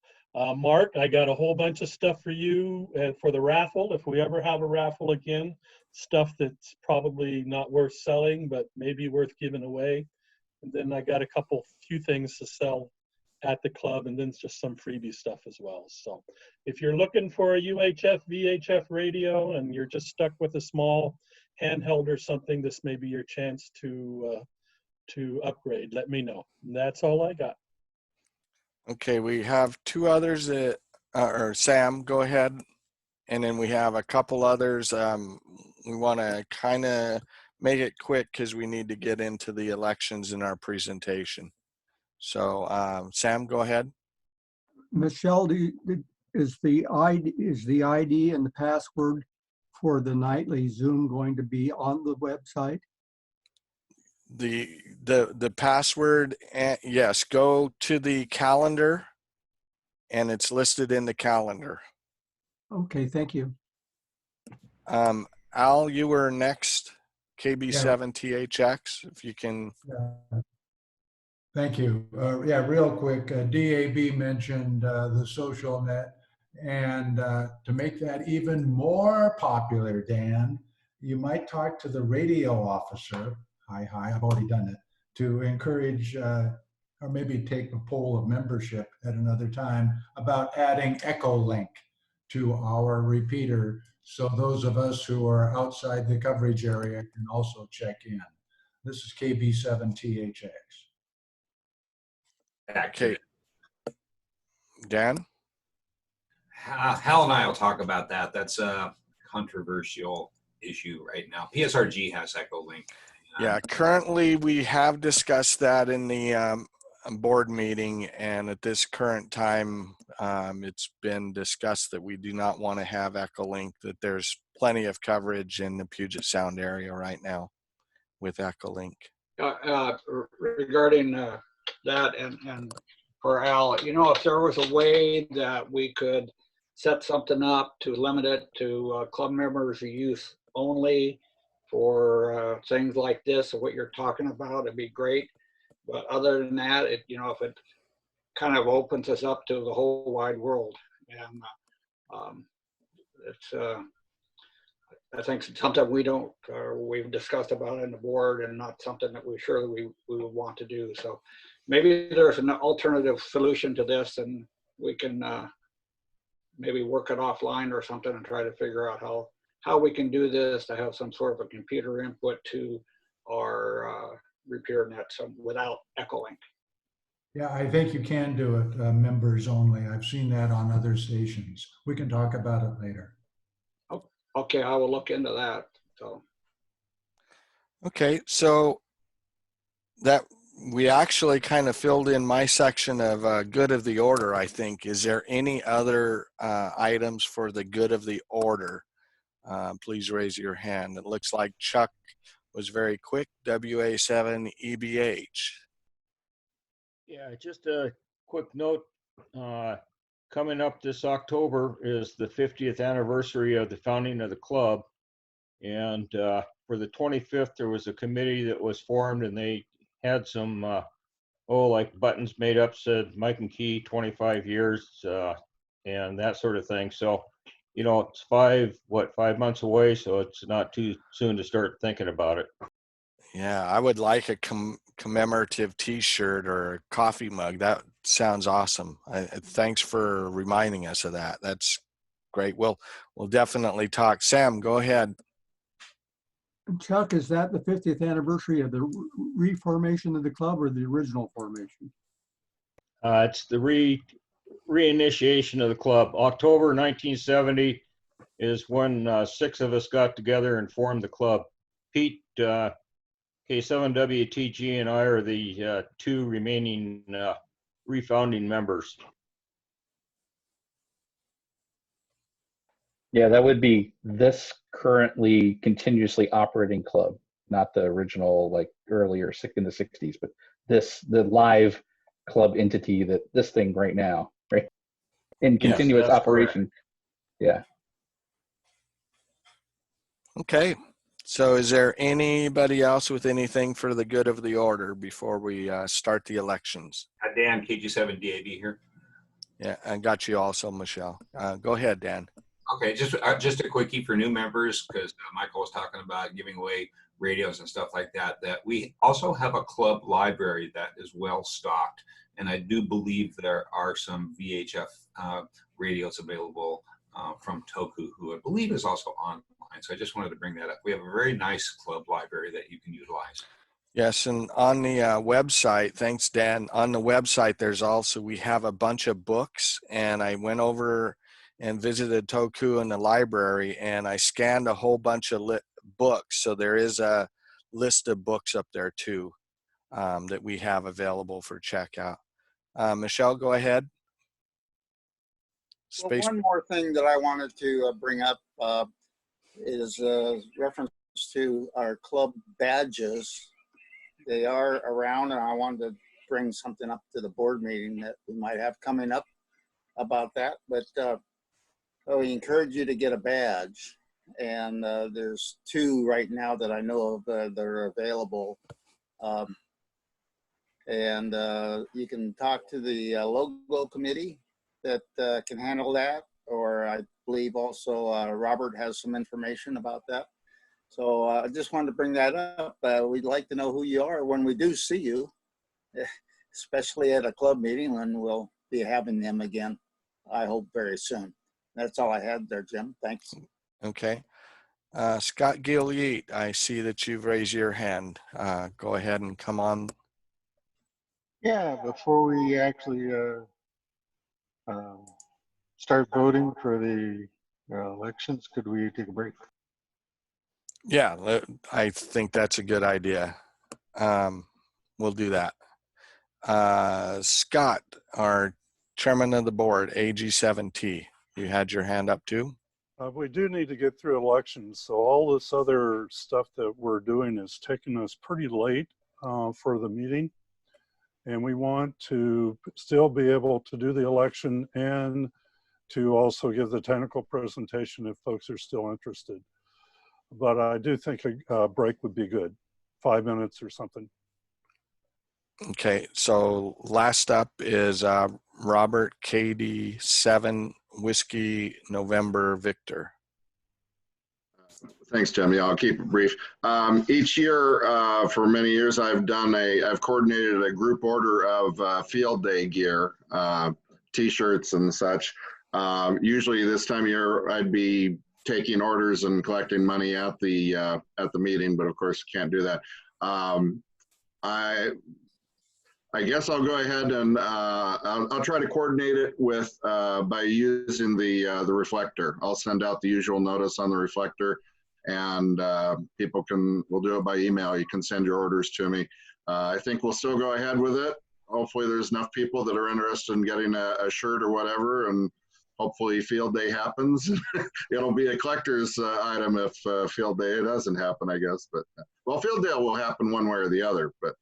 Mark, I got a whole bunch of stuff for you for the raffle. If we ever have a raffle again, stuff that's probably not worth selling, but maybe worth giving away. And then I got a few things to sell at the club, and then just some freebie stuff as well. So if you're looking for a UHF, VHF radio, and you're just stuck with a small handheld or something, this may be your chance to upgrade. Let me know. And that's all I got. Okay, we have 2 others that, or Sam, go ahead. And then we have a couple others. We want to kind of make it quick because we need to get into the elections in our presentation. So Sam, go ahead. Michelle, is the ID and the password for the nightly Zoom going to be on the website? The password, yes, go to the calendar and it's listed in the calendar. Okay, thank you. Al, you were next. KB7THX, if you can. Thank you. Yeah, real quick, DAB mentioned the social net, and to make that even more popular, Dan, you might talk to the radio officer. Hi, I've already done it, to encourage or maybe take a poll of membership at another time about adding Echolink to our repeater, so those of us who are outside the coverage area can also check in. This is KB7THX. Okay. Dan? Hal and I will talk about that. That's a controversial issue right now. PSRG has Echolink. Yeah, currently we have discussed that in the board meeting, and at this current time, it's been discussed that we do not want to have Echolink, that there's plenty of coverage in the Puget Sound area right now with Echolink. Regarding that, and for Al, you know, if there was a way that we could set something up to limit it to club members' use only for things like this or what you're talking about, it'd be great. But other than that, you know, if it kind of opens us up to the whole wide world, and it's I think it's something we've discussed about in the board, and not something that we would want to do. So maybe there's an alternative solution to this, and we can maybe work it offline or something and try to figure out how we can do this to have some sort of a computer input to our repair net without Echolink. Yeah, I think you can do it members only. I've seen that on other stations. We can talk about it later. Okay, I will look into that. So. Okay, so that we actually kind of filled in my section of good of the order, I think. Is there any other items for the good of the order? Please raise your hand. It looks like Chuck was very quick. WA7EBH. Yeah, just a quick note. Coming up this October is the 50th anniversary of the founding of the club. And for the 25th, there was a committee that was formed, and they had some, like buttons made up, said Mike and Key, 25 years, and that sort of thing. So it's 5 months away, so it's not too soon to start thinking about it. Yeah, I would like a commemorative T-shirt or a coffee mug. That sounds awesome. Thanks for reminding us of that. That's great. We'll definitely talk. Sam, go ahead. Chuck, is that the 50th anniversary of the reformation of the club or the original formation? It's the reinitiation of the club. October 1970 is when 6 of us got together and formed the club. Pete, K7WTG, and I are the 2 remaining refounding members. Yeah, that would be this currently continuously operating club, not the original, like earlier in the 60s, but the live club entity, that this thing right now, right? In continuous operation. Correct. Yeah. Okay. So is there anybody else with anything for the good of the order before we start the elections? Dan, KG7DAB here. Yeah, I got you also, Michelle. Go ahead, Dan. Okay, just a quickie for new members, because Michael was talking about giving away radios and stuff like that, that we also have a club library that is well stocked. And I do believe there are some VHF radios available from Toku, who I believe is also online. So I just wanted to bring that up. We have a very nice club library that you can utilize. Yes, and on the website, thanks, Dan. On the website, we have a bunch of books, and I went over and visited Toku in the library, and I scanned a whole bunch of books. So there is a list of books up there too that we have available for checkout. Michelle, go ahead. Well, one more thing that I wanted to bring up is reference to our club badges. They are around, and I wanted to bring something up to the board meeting that we might have coming up about that. But we encourage you to get a badge, and there's 2 right now that I know of that are available. And you can talk to the logo committee that can handle that, or I believe also Robert has some information about that. So I just wanted to bring that up. We'd like to know who you are when we do see you, especially at a club meeting, when we'll be having them again, I hope very soon. That's all I had there, Jim. Thanks. Okay. Scott Gilliet, I see that you've raised your hand. Go ahead and come on. Yeah, before we actually start voting for the elections, could we take a break? Yeah, I think that's a good idea. We'll do that. Scott, our chairman of the board, AG7T, you had your hand up too? We do need to get through elections, so all this other stuff that we're doing is taking us pretty late for the meeting. And we want to still be able to do the election and to also give the technical presentation if folks are still interested. But I do think a break would be good, 5 minutes or something. Okay, so last up is Robert KD7 Whiskey November Victor. Thanks, Jim. Yeah, I'll keep it brief. Each year, for many years, I've coordinated a group order of field day gear, T-shirts and such. Usually this time of year, I'd be taking orders and collecting money at the meeting, but of course can't do that. I guess I'll go ahead and I'll try to coordinate it with by using the reflector. I'll send out the usual notice on the reflector, and we'll do it by email. You can send your orders to me. I think we'll still go ahead with it. Hopefully there's enough people that are interested in getting a shirt or whatever, and hopefully field day happens. It'll be a collector's item if field day doesn't happen, I guess. But well, field day will happen one way or the other, but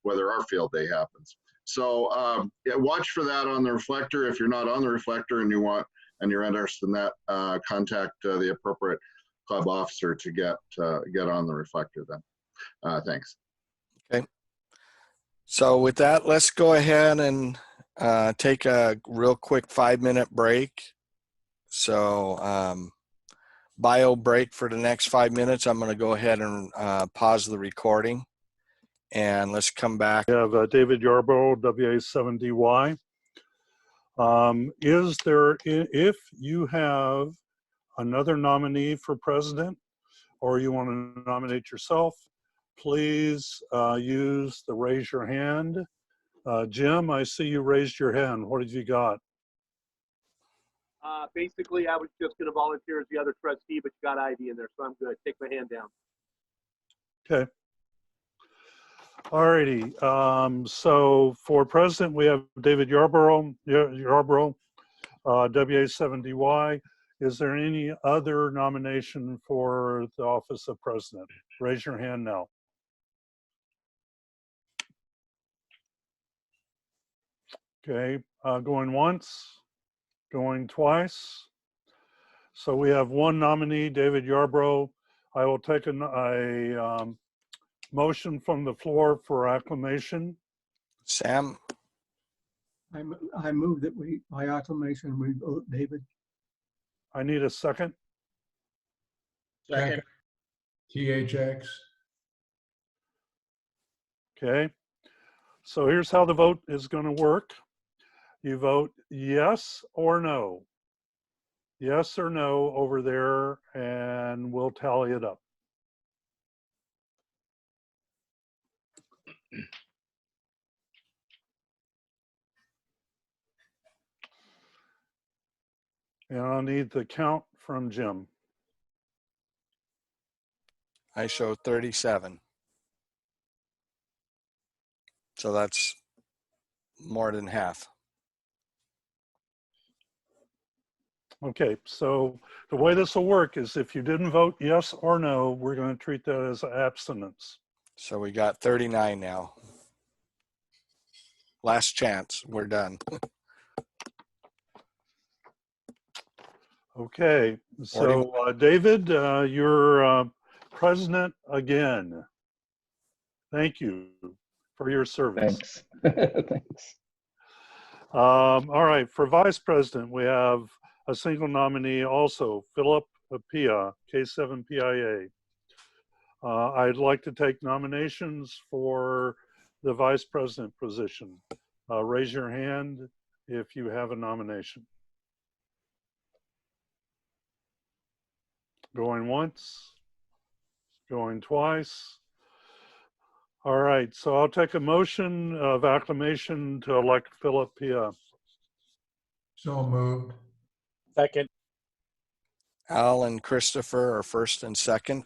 whether our field day happens. So yeah, watch for that on the reflector. If you're not on the reflector and you're interested in that, contact the appropriate club officer to get on the reflector then. Thanks. Okay. So with that, let's go ahead and take a real quick 5-minute break. So bio break for the next 5 minutes. I'm going to go ahead and pause the recording, and let's come back. We have David Yarborough, WA7DY. Is there, if you have another nominee for president, or you want to nominate yourself, please use the raise your hand. Jim, I see you raised your hand. What have you got? Basically, I was just going to volunteer as the other trustee, but you got ID in there, so I'm good. Take my hand down. Okay. All righty. So for president, we have David Yarborough, WA7DY. Is there any other nomination for the office of president? Raise your hand now. Okay, going once, going twice. So we have one nominee, David Yarborough. I will take a motion from the floor for acclamation. Sam? I move that we, by acclamation, we vote David. I need a second. Second. THX. Okay. So here's how the vote is going to work. You vote yes or no. Yes or no over there, and we'll tally it up. And I'll need the count from Jim. I show 37. So that's more than half. Okay, so the way this will work is if you didn't vote yes or no, we're going to treat that as abstinence. So we got 39 now. Last chance. We're done. Okay, so David, you're president again. Thank you for your service. Thanks. Thanks. All right, for vice president, we have a single nominee also, Philip Pia, K7PIA. I'd like to take nominations for the vice president position. Raise your hand if you have a nomination. Going once, going twice. All right, so I'll take a motion of acclamation to elect Philip Pia. So moved. Second. Al and Christopher are first and second.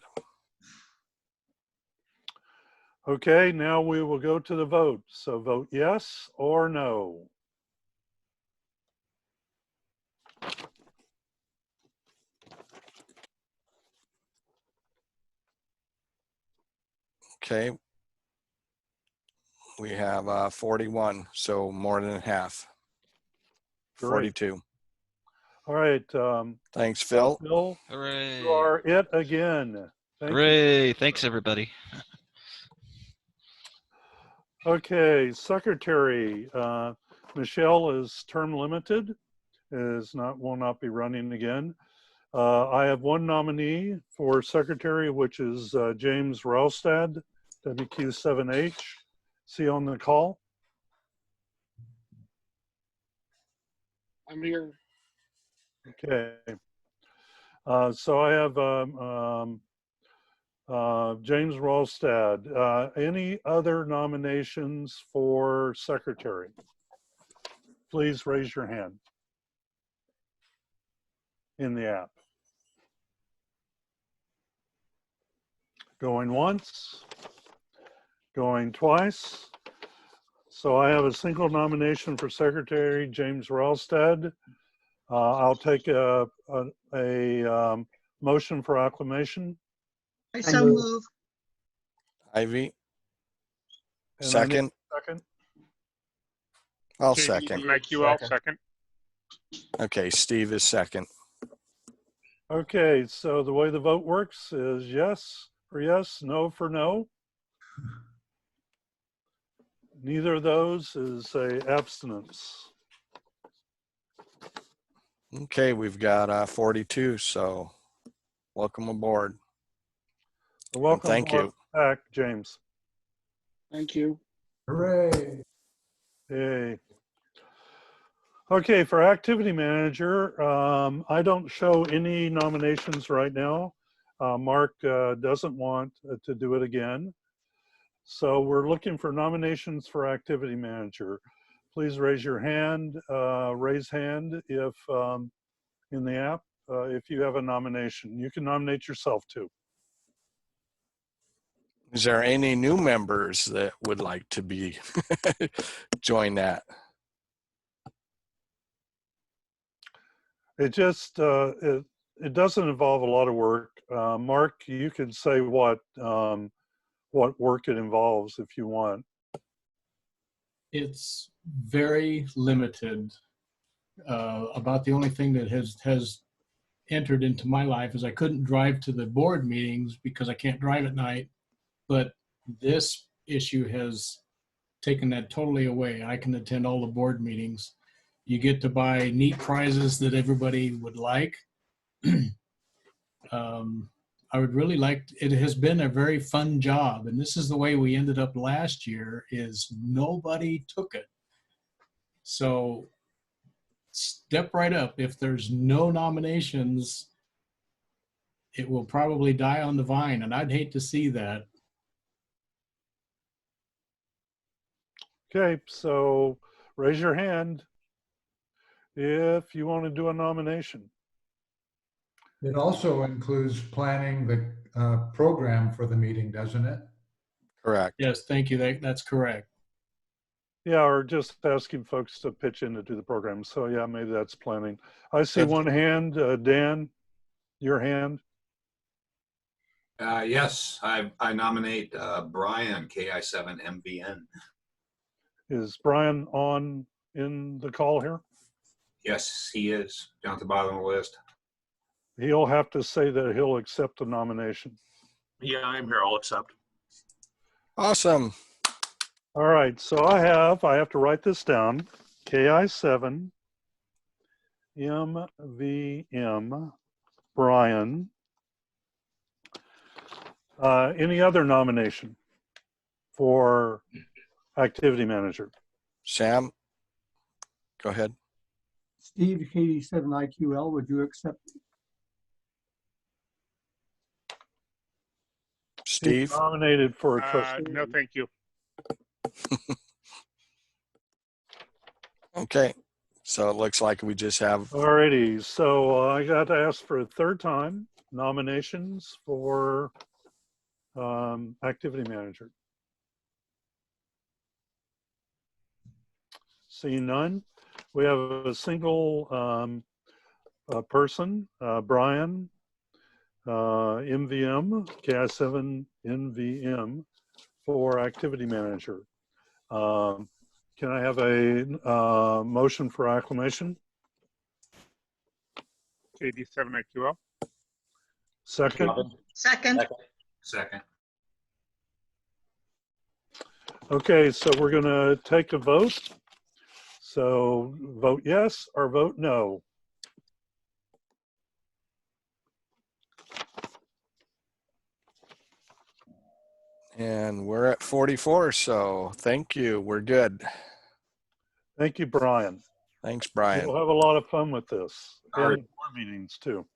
Okay, now we will go to the vote. So vote yes or no. Okay. We have 41, so more than half. Great. 42. All right. Thanks, Phil. Phil, Hooray. you are it again. Thank Hooray. Thanks, everybody. you. Okay, secretary. Michelle is term limited, will not be running again. I have one nominee for secretary, which is James Ralstad, WQ7H. Is he on the call? I'm here. Okay. So I have James Ralstad. Any other nominations for secretary? Please raise your hand in the app. Going once, going twice. So I have a single nomination for secretary, James Ralstad. I'll take a motion for acclamation. I so move. Ivy. And Second. Second. I'll second. Make you all second. Okay, Steve is second. Okay, so the way the vote works is yes for yes, no for no. Neither of those is a abstinence. Okay, we've got 42, so welcome aboard. Welcome thank aboard you. back, James. Thank you. Hooray. Yay. Okay, for activity manager, I don't show any nominations right now. Mark doesn't want to do it again. So we're looking for nominations for activity manager. Please raise your hand, raise hand if in the app, if you have a nomination. You can nominate yourself too. Is there any new members that would like to be join that? It just, it doesn't involve a lot of work. Mark, you can say what work it involves if you want. It's very limited. About the only thing that has entered into my life is I couldn't drive to the board meetings because I can't drive at night. But this issue has taken that totally away. I can attend all the board meetings. You get to buy neat prizes that everybody would like. I would really like, it has been a very fun job. And this is the way we ended up last year, is nobody took it. So step right up. If there's no nominations, it will probably die on the vine, and I'd hate to see that. Okay, so raise your hand if you want to do a nomination. It also includes planning the program for the meeting, doesn't it? Correct. Yes, thank you. That's correct. Yeah, or just asking folks to pitch in to do the program. So yeah, maybe that's planning. I see one hand. Dan, your hand. Yes, I nominate Brian, KI7MVN. Is Brian on in the call here? Yes, he is down at the bottom of the list. He'll have to say that he'll accept the nomination. Yeah, I'm here. I'll accept. Awesome. All right, so I have to write this down. KI7 MVM Brian. Any other nomination for activity manager? Sam, go ahead. Steve, KD7IQL, would you accept? Steve? Nominated for a trustee. No, thank you. Okay, so it looks like we just have. Alrighty, so I got to ask for a third time nominations for activity manager. Seeing none, we have a single person, Brian, MVM, KI7 NVM for activity manager. Can I have a motion for acclamation? KD7IQL. Second? Second. Second. Okay, so we're gonna take a vote. So vote yes or vote no. And we're at 44, so thank you. We're good. Thank you, Brian. Thanks, Brian. We'll have a lot of fun with this. All right. And more meetings too.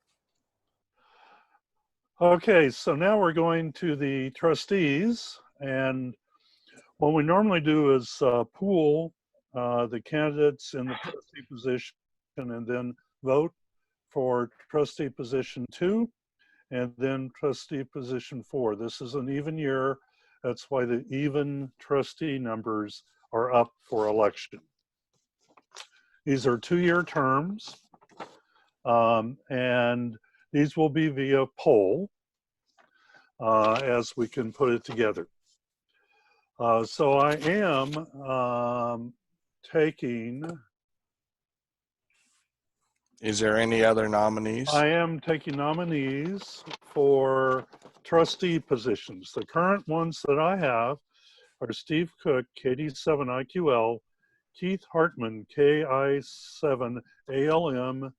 Okay, so now we're going to the trustees, and what we normally do is pool the candidates in the trustee position and then vote for trustee position 2 and then trustee position 4. This is an even year. That's why the even trustee numbers are up for election. These are 2-year terms, and these will be via poll as we can put it together. So I am taking. Is there any other nominees? I am taking nominees for trustee positions. The current ones that I have are Steve Cook, KD7IQL, Keith Hartman, KI7ALM,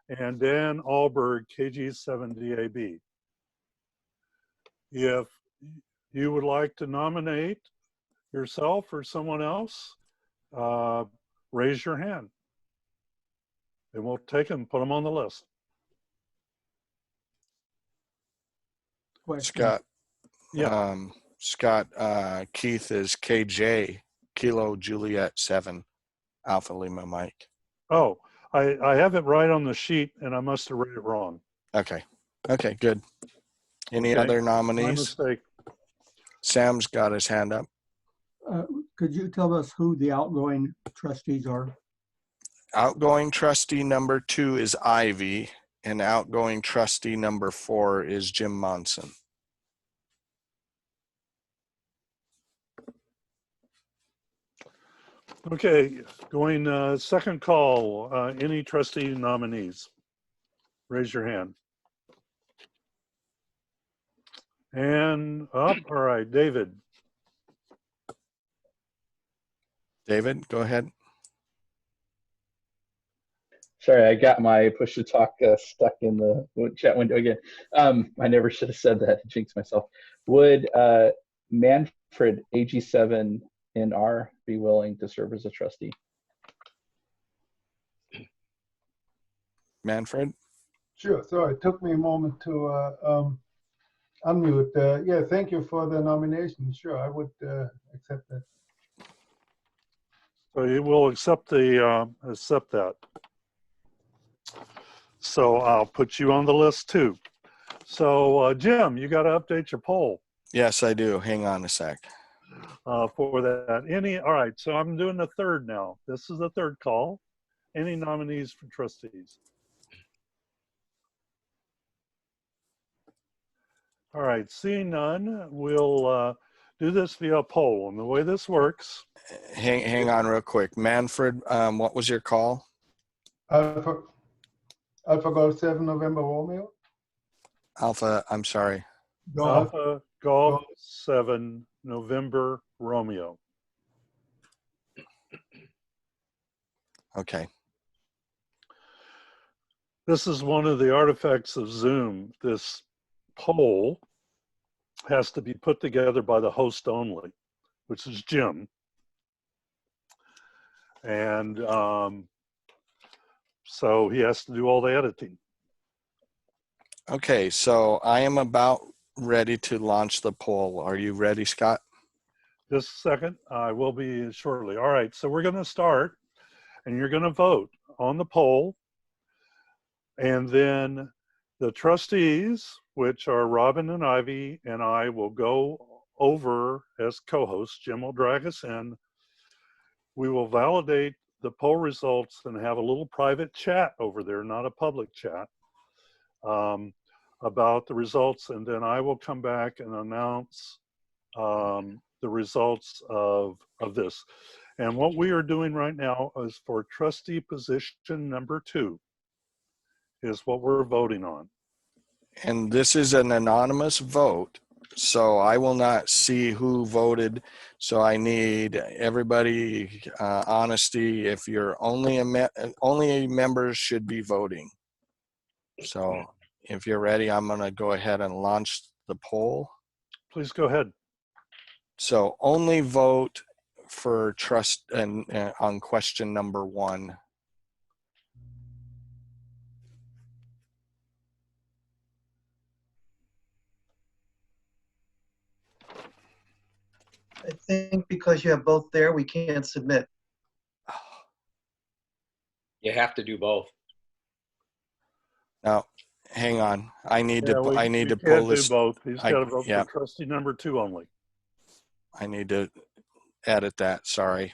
and Dan Alberg, KG7DAB. If you would like to nominate yourself or someone else, raise your hand. And we'll take them, put them on the list. Scott. Yeah. Scott, Keith is KJ, Kilo Juliet 7, Alpha Lima Mike. Oh, I have it right on the sheet and I must have read it wrong. Okay. Okay, good. Any Okay, other my nominees? mistake. Sam's got his hand up. Could you tell us who the outgoing trustees are? Outgoing trustee number 2 is Ivy, and outgoing trustee number 4 is Jim Monson. Okay, going second call. Any trustee nominees? Raise your hand. And up, all right, David. David, go ahead. Sorry, I got my push to talk stuck in the chat window again. I never should have said that, jinx myself. Would Manfred, AG7NR, be willing to serve as a trustee? Manfred? Sure. Sorry, it took me a moment to unmute. Yeah, thank you for the nomination. Sure, I would accept that. So you will accept the accept that. So I'll put you on the list too. So Jim, you got to update your poll. Yes, I do. Hang on a sec. For that. All right, so I'm doing the third now. This is the third call. Any nominees for trustees? All right, seeing none, we'll do this via poll. And the way this works. Hang on real quick. Manfred, what was your call? Alpha Golf 7 November Romeo. Alpha, I'm sorry. Alpha Golf 7 November Romeo. Okay. This is one of the artifacts of Zoom. This poll has to be put together by the host only, which is Jim. And so he has to do all the editing. Okay, so I am about ready to launch the poll. Are you ready, Scott? Just a second, I will be shortly. All right, so we're going to start, and you're going to vote on the poll. And then the trustees, which are Robin and Ivy, and I will go over as co-hosts. Jim will drag us in. We will validate the poll results and have a little private chat over there, not a public chat, about the results. And then I will come back and announce the results of this. And what we are doing right now is for trustee position number 2 is what we're voting on. And this is an anonymous vote, so I will not see who voted. So I need everybody honesty. If you're only members should be voting. So if you're ready, I'm going to go ahead and launch the poll. Please go ahead. So only vote for trust and on question number 1. I think because you have both there, we can't submit. You have to do both. Now, hang on. I need to pull this. Both. He's got to vote for trustee number 2 only. I need to edit that. Sorry.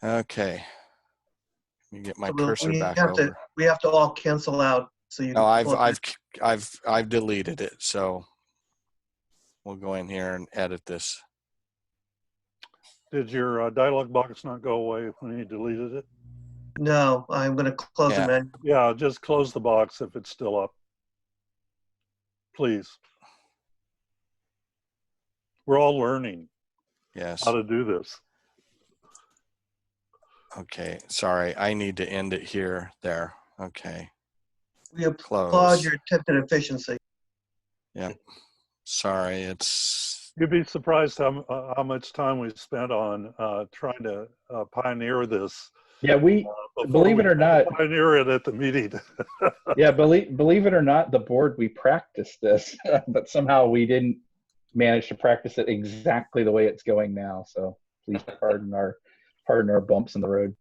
Okay. Let me get my cursor back over. We have to all cancel out. So you. No, I've deleted it. So we'll go in here and edit this. Did your dialog box not go away when you deleted it? No, I'm going to close it, man. Yeah, just close the box if it's still up. Please. We're all learning how to do this. Okay, sorry. I need to end it here. There. Okay. We applaud Close. your attempt and efficiency. Yeah. Sorry. It's You'd be surprised how much time we spent on trying to pioneer this. Yeah, we before believe we it or not. pioneer it at the meeting. Yeah, believe it or not, the board, we practiced this, but somehow we didn't manage to practice it exactly the way it's going now. So please pardon our bumps in the road.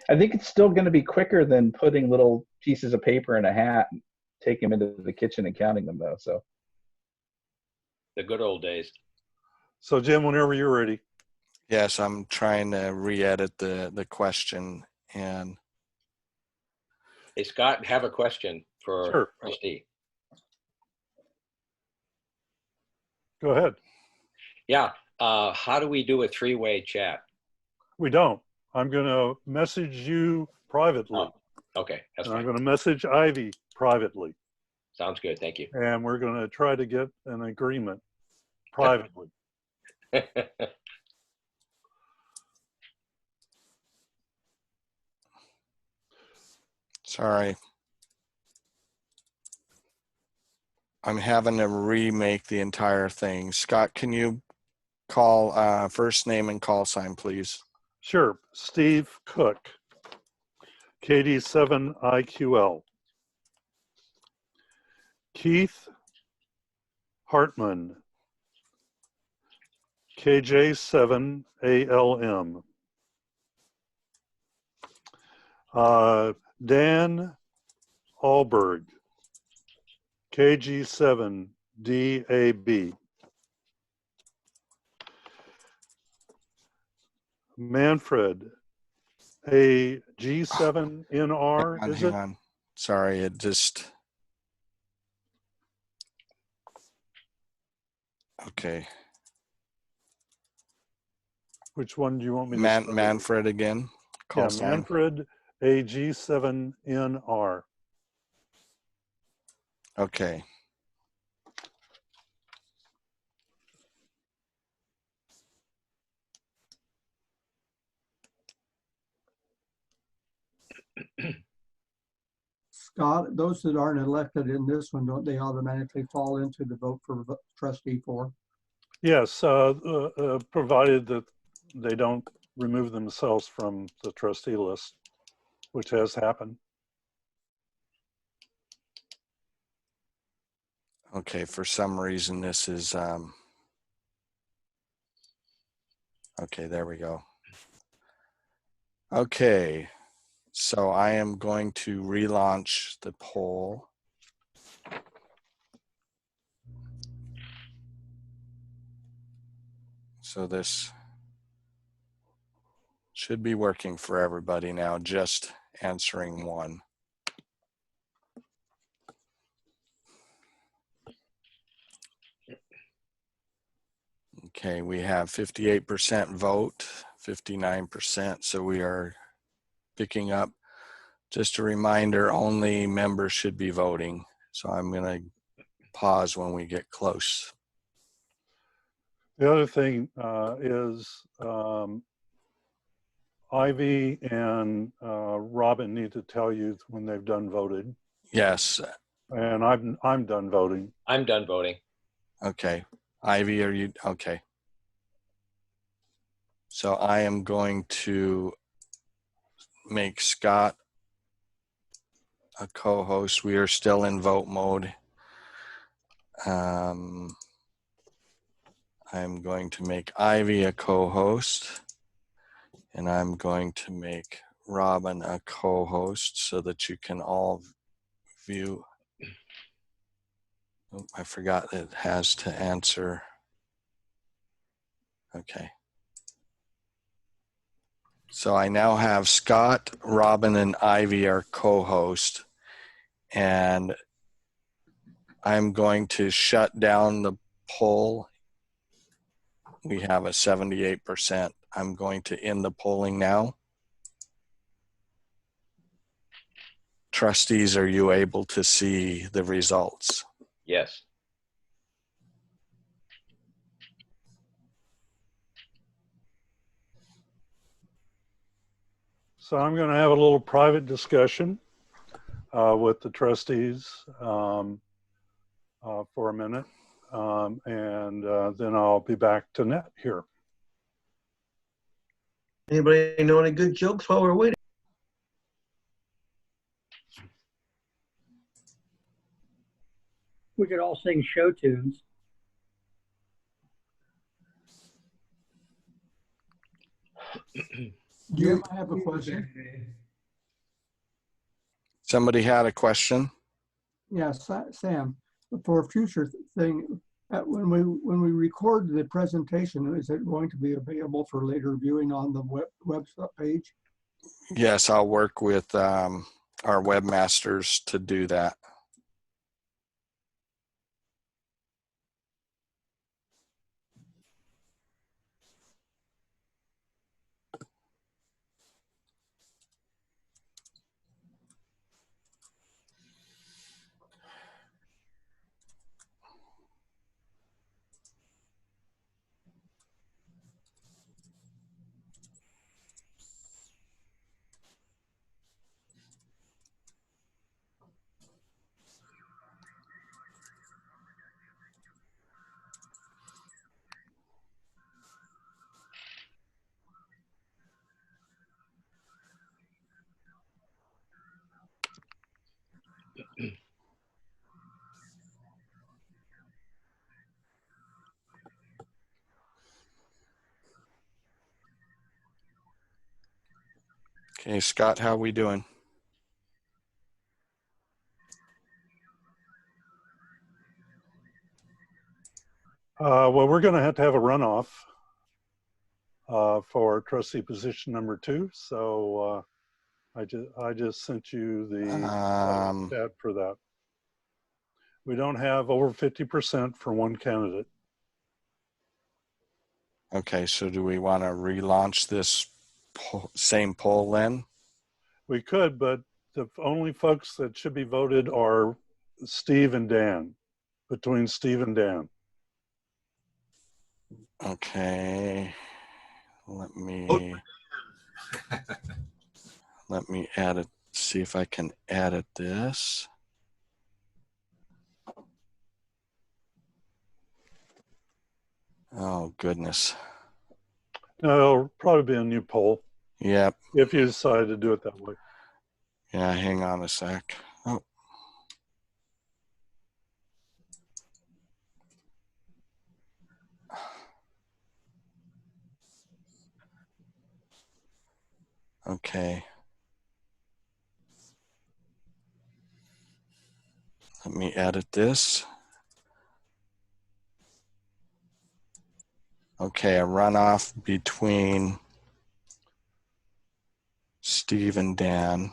I think it's still going to be quicker than putting little pieces of paper in a hat and taking them into the kitchen and counting them, though. So The good old days. So Jim, whenever you're ready. yes. I'm trying to re-edit the question and. Hey, Scott, have a question for Sure. Trustee. Go ahead. Yeah. How do we do a three-way chat? We don't. I'm going to message you privately. Oh, okay, that's And I'm fine. going to message Ivy privately. Sounds good. Thank you. And we're going to try to get an agreement privately. Sorry. I'm having to remake the entire thing. Scott, can you call first name and call sign, please? Sure. Steve Cook, KD7IQL. Keith Hartman, KJ7ALM. Dan Alberg, KG7DAB. Manfred, a G7NR, is Hang it? on. Sorry, it just. Okay. Which one do you want me to spell? Manfred again. Call Yeah, sign. Manfred, a G7NR. Okay. Scott, those that aren't elected in this one, don't they automatically fall into the vote for trustee 4? Yes, provided that they don't remove themselves from the trustee list, which has happened. Okay, for some reason this is okay, there we go. Okay, so I am going to relaunch the poll. So this should be working for everybody now, just answering one. Okay, we have 58% vote, 59%, so we are picking up. Just a reminder, only members should be voting. So I'm going to pause when we get close. The other thing is Ivy and Robin need to tell you when they've done voted. Yes. And I'm done voting. I'm done voting. Okay. Ivy, are you okay? So I am going to make Scott a co-host. We are still in vote mode. I'm going to make Ivy a co-host, and I'm going to make Robin a co-host so that you can all view. Oh, I forgot it has to answer. Okay. So I now have Scott, Robin, and Ivy are co-host, and I'm going to shut down the poll. We have a 78%. I'm going to end the polling now. Trustees, are you able to see the results? Yes. So I'm going to have a little private discussion with the trustees for a minute. And then I'll be back to net here. Anybody know any good jokes while we're waiting? We could all sing show tunes. Jim, I have a question. Somebody had a question? Yeah, Sam, for a future thing, when we record the presentation, is it going to be available for later viewing on the website page? Yes, I'll work with our webmasters to do that. Okay, Scott, how are we doing? Well, we're going to have a runoff for trustee position number 2. So I just sent you the stat for that. We don't have over 50% for one candidate. Okay, so do we want to relaunch this same poll then? We could, but the only folks that should be voted are Steve and Dan, between Steve and Dan. Okay, let me add it, see if I can edit this. Oh, goodness. No, it'll probably be a new poll. Yep. If you decide to do it that way. Yeah, hang on a sec. Oh. Okay. Let me edit this. Okay, a runoff between Steve and Dan.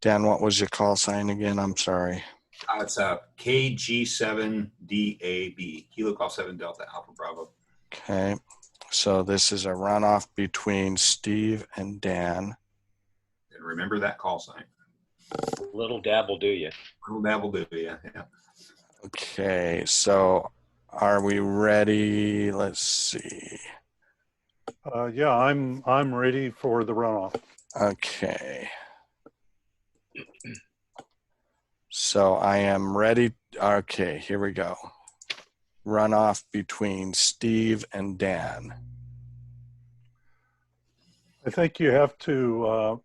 Dan, what was your call sign again? I'm sorry. It's KG7DAB, Kilo Golf 7 Delta Alpha Bravo. Okay, so this is a runoff between Steve and Dan. And remember that call sign. Little dab will do you. Little dab will do you, yeah. Okay, so are we ready? Let's see. Yeah, I'm ready for the runoff. Okay. So I am ready. Okay, here we go. Runoff between Steve and Dan. I think you have to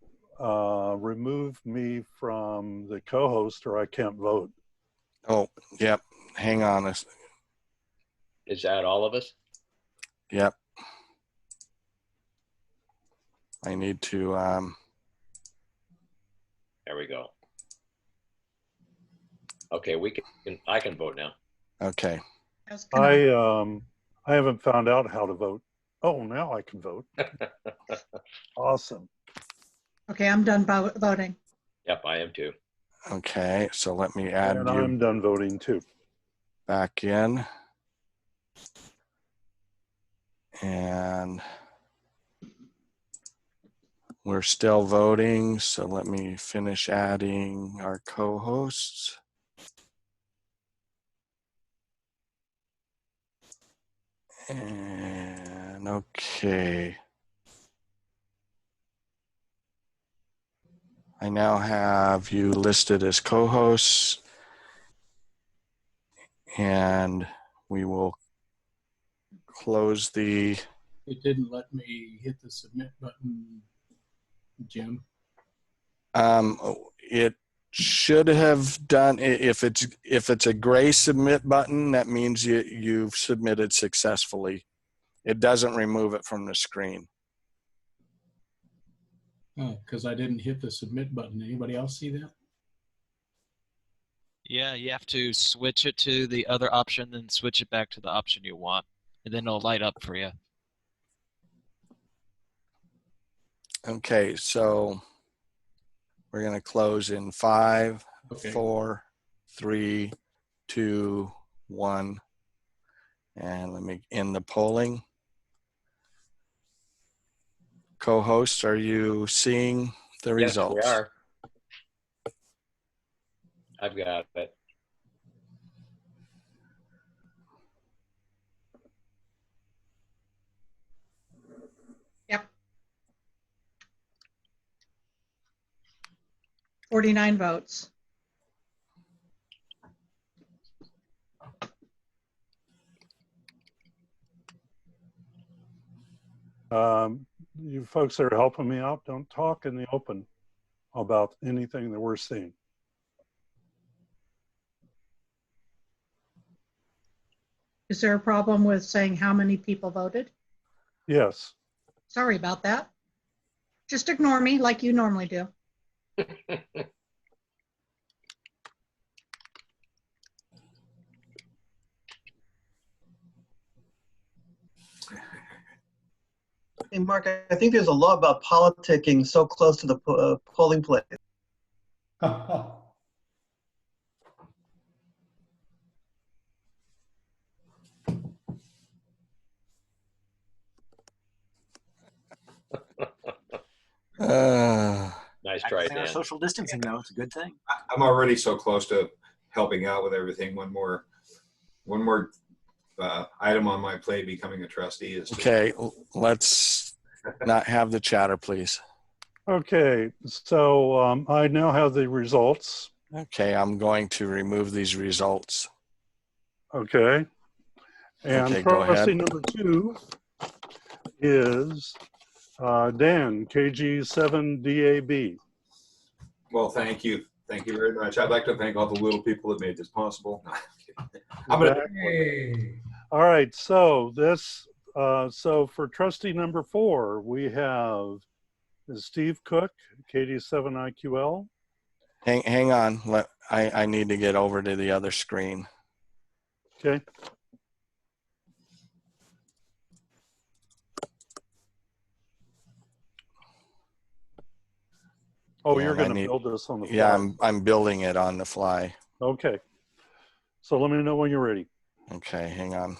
remove me from the co-host or I can't vote. Oh, yep. Hang on. Is that all of us? Yep. I need to. There we go. Okay, I can vote now. Okay. I haven't found out how to vote. Oh, now I can vote. Awesome. Okay, I'm done voting. Yep, I am too. Okay, so let me add And you I'm done voting too. back in. And we're still voting, so let me finish adding our co-hosts. And okay. I now have you listed as co-hosts, and we will close the. It didn't let me hit the submit button, Jim. It should have done. If it's a gray submit button, that means you've submitted successfully. It doesn't remove it from the screen. Oh, because I didn't hit the submit button. Anybody else see that? Yeah, you have to switch it to the other option, then switch it back to the option you want, and then it'll light up for you. Okay, so we're going to close in 5, Okay. 4, 3, 2, 1. And let me end the polling. Co-hosts, are you seeing the results? Yes, we are. I've got it. Yep. 49 votes. You folks that are helping me out, don't talk in the open about anything that we're seeing. Is there a problem with saying how many people voted? Yes. Sorry about that. Just ignore me like you normally do. Hey, Mark, I think there's a law about politicking so close to the polling place. Nice try, Dan. Social distancing, though, it's a good thing. I'm already so close to helping out with everything. One more item on my plate, becoming a trustee is. Okay, let's not have the chatter, please. Okay, so I now have the results. Okay, I'm going to remove these results. Okay. And Okay, go trustee ahead. number 2 is Dan, KG7DAB. Well, thank you. Thank you very much. I'd like to thank all the little people that made this possible. No, I'm gonna. Hey. All right, so this, so for trustee number 4, we have Steve Cook, KD7IQL. Hang on. I need to get over to the other screen. Okay. Oh, Yeah, you're and I going to need- build this on the fly. Yeah, I'm building it on the fly. Okay. So let me know when you're ready. Okay, hang on.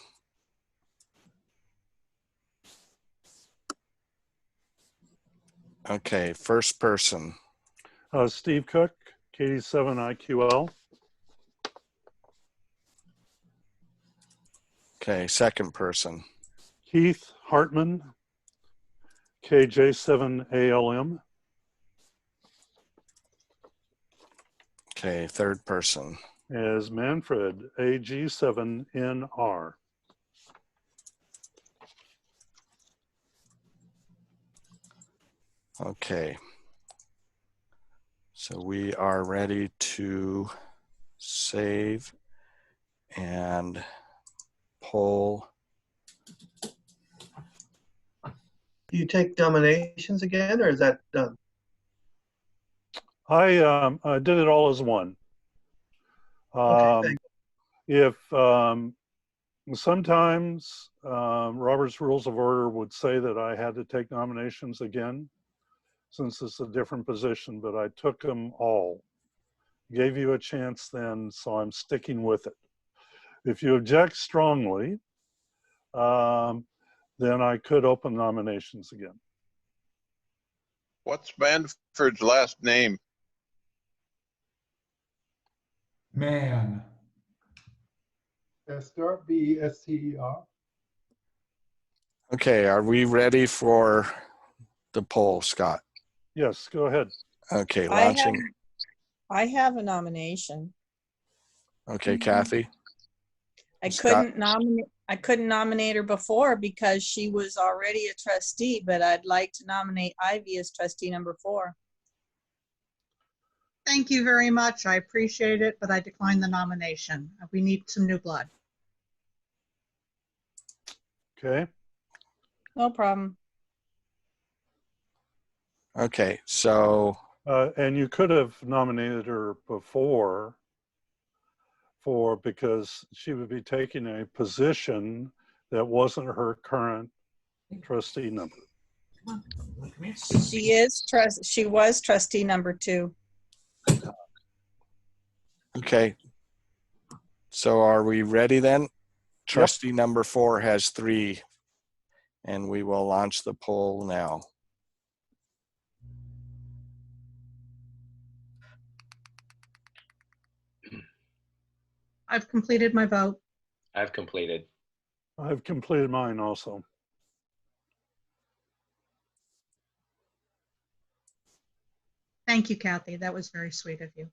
Okay, first person. Steve Cook, KD7IQL. Okay, second person. Keith Hartman, KJ7ALM. Okay, third person. As Manfred, AG7NR. Okay. So we are ready to save and poll. Do you take nominations again, or is that done? I did it all as one. Okay, If sometimes Robert's Rules of Order would say that I had to take nominations again, since it's a different position, but I took them all. Gave you a chance then, so I'm sticking with it. If you object strongly, then I could open nominations again. What's Manford's last name? Man. Bester, B-E-S-T-E-R. Okay, are we ready for the poll, Scott? Yes, go ahead. Okay, I have, launching. I have a nomination. Okay, Kathy. I Scott? couldn't nominate her before because she was already a trustee, but I'd like to nominate Ivy as trustee number 4. Thank you very much. I appreciate it, but I decline the nomination. We need some new blood. Okay. No problem. Okay, so And you could have nominated her before because she would be taking a position that wasn't her current trustee number. She was trustee number 2. okay. So are we ready then? Trustee number 4 has 3, and we will launch the poll now. I've completed my vote. I've completed. I've completed mine also. Thank you, Kathy. That was very sweet of you.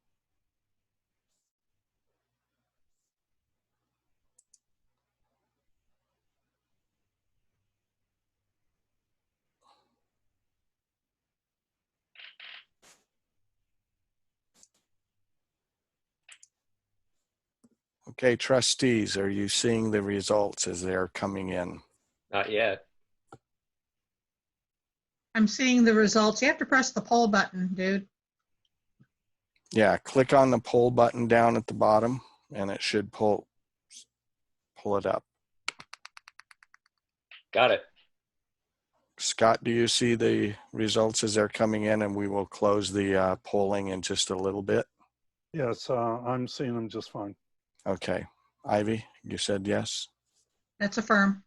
Okay, trustees, are you seeing the results as they're coming in? Not yet. I'm seeing the results. You have to press the poll button, dude. Yeah, click on the poll button down at the bottom, and it should pull it up. Got it. Scott, do you see the results as they're coming in? And we will close the polling in just a little bit. Yes, I'm seeing them just fine. Okay. Ivy, you said yes? That's affirm.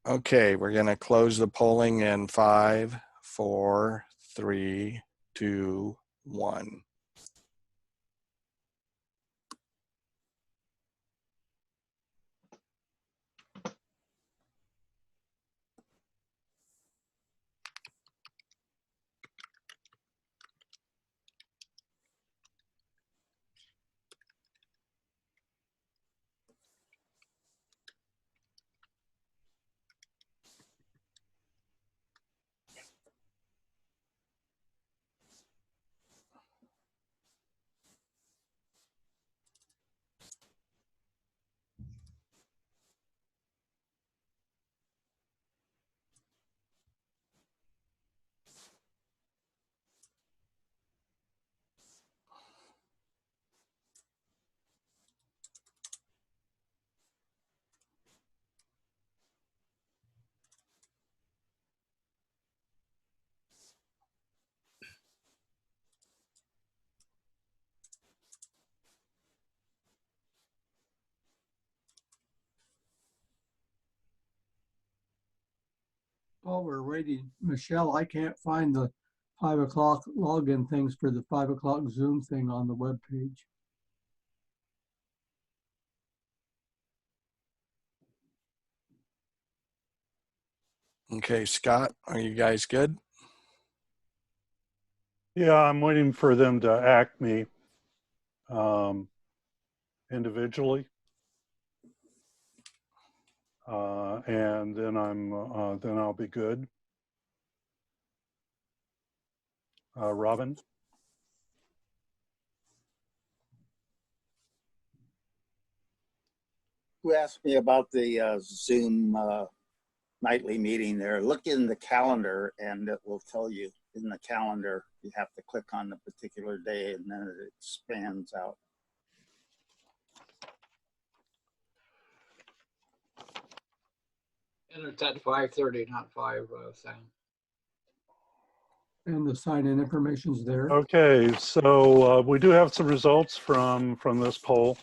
Okay, we're going to close the polling in 5, 4, 3, 2, 1. While we're waiting, Michelle, I can't find the 5 o'clock login things for the 5 o'clock Zoom thing on the web page. Okay, Scott, are you guys good? Yeah, I'm waiting for them to act me individually. And then then I'll be good. Robin? Who asked me about the Zoom nightly meeting there? Look in the calendar and it will tell you in the calendar. You have to click on the particular day and then it expands out. And it's at 5:30, not 5, Sam. And the sign-in information's there. Okay, so we do have some results from this poll,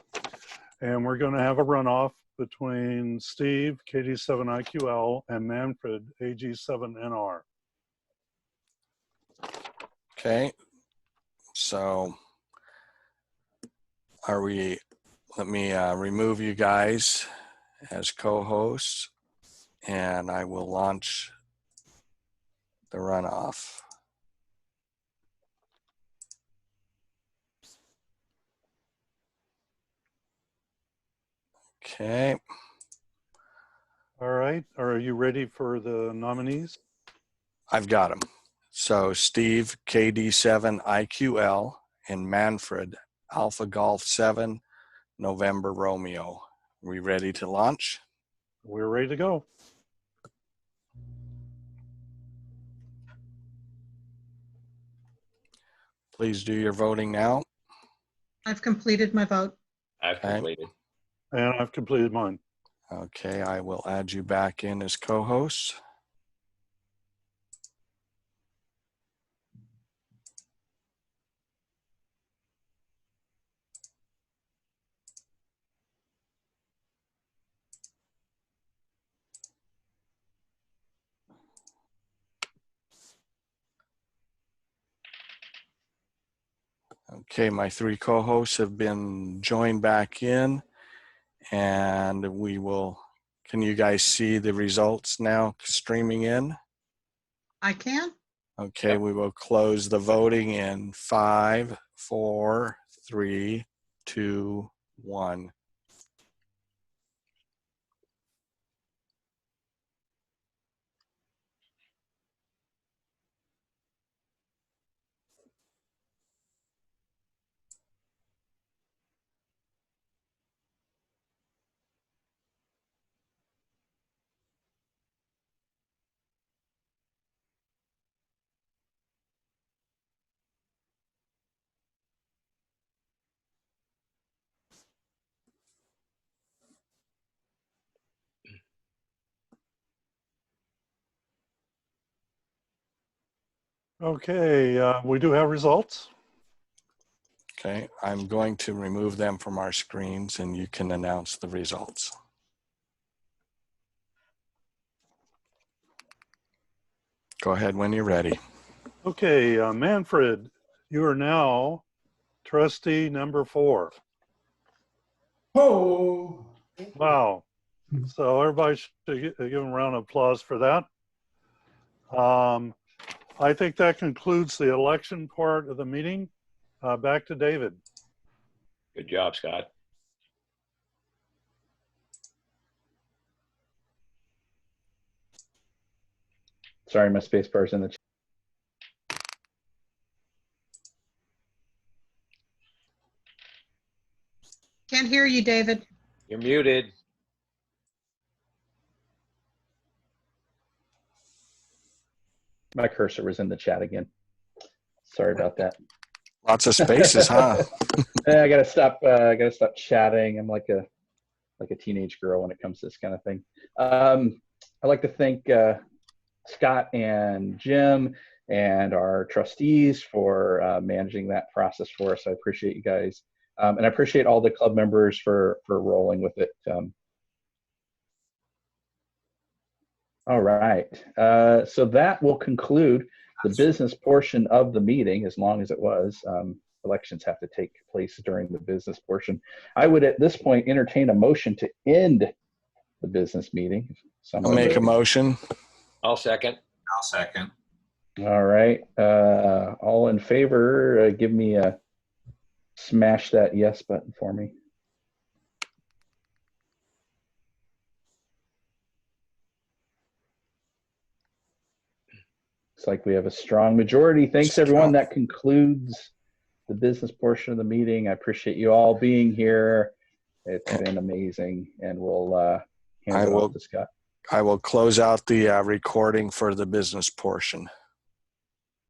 and we're going to have a runoff between Steve, KD7IQL, and Manfred, AG7NR. Okay, so let me remove you guys as co-hosts, and I will launch the runoff. Okay. All right. Are you ready for the nominees? I've got them. So Steve, KD7 IQL, and Manfred, Alpha Golf 7, November Romeo. We ready to launch? We're ready to go. Please do your voting now. I've completed my vote. I've completed. And I've completed mine. Okay, I will add you back in as co-host. Okay, my 3 co-hosts have been joined back in, and we will, can you guys see the results now streaming in? I can. Okay, we will close the voting in 5, 4, 3, 2, 1. Okay, we do have results. Okay, I'm going to remove them from our screens and you can announce the results. Go ahead when you're ready. Okay, Manfred, you are now trustee number 4. Oh, Wow. So everybody should give him a round of applause for that. I think that concludes the election part of the meeting. Back to David. Good job, Scott. Sorry, my space bar's in the chat. Can't hear you, David. You're muted. My cursor was in the chat again. Sorry about that. Lots of spaces, huh? I gotta stop. I gotta stop chatting. I'm like a teenage girl when it comes to this kind of thing. I'd like to thank Scott and Jim and our trustees for managing that process for us. I appreciate you guys, and I appreciate all the club members for rolling with it. All right. So that will conclude the business portion of the meeting, as long as it was. Elections have to take place during the business portion. I would, at this point, entertain a motion to end the business meeting. I'll make a motion. I'll second. I'll second. All right. All in favor, give me a smash that yes button for me. Looks like we have a strong majority. Thanks, everyone. That concludes the business portion of the meeting. I appreciate you all being here. It's been amazing, and we'll hand it off to Scott. I will close out the recording for the business portion.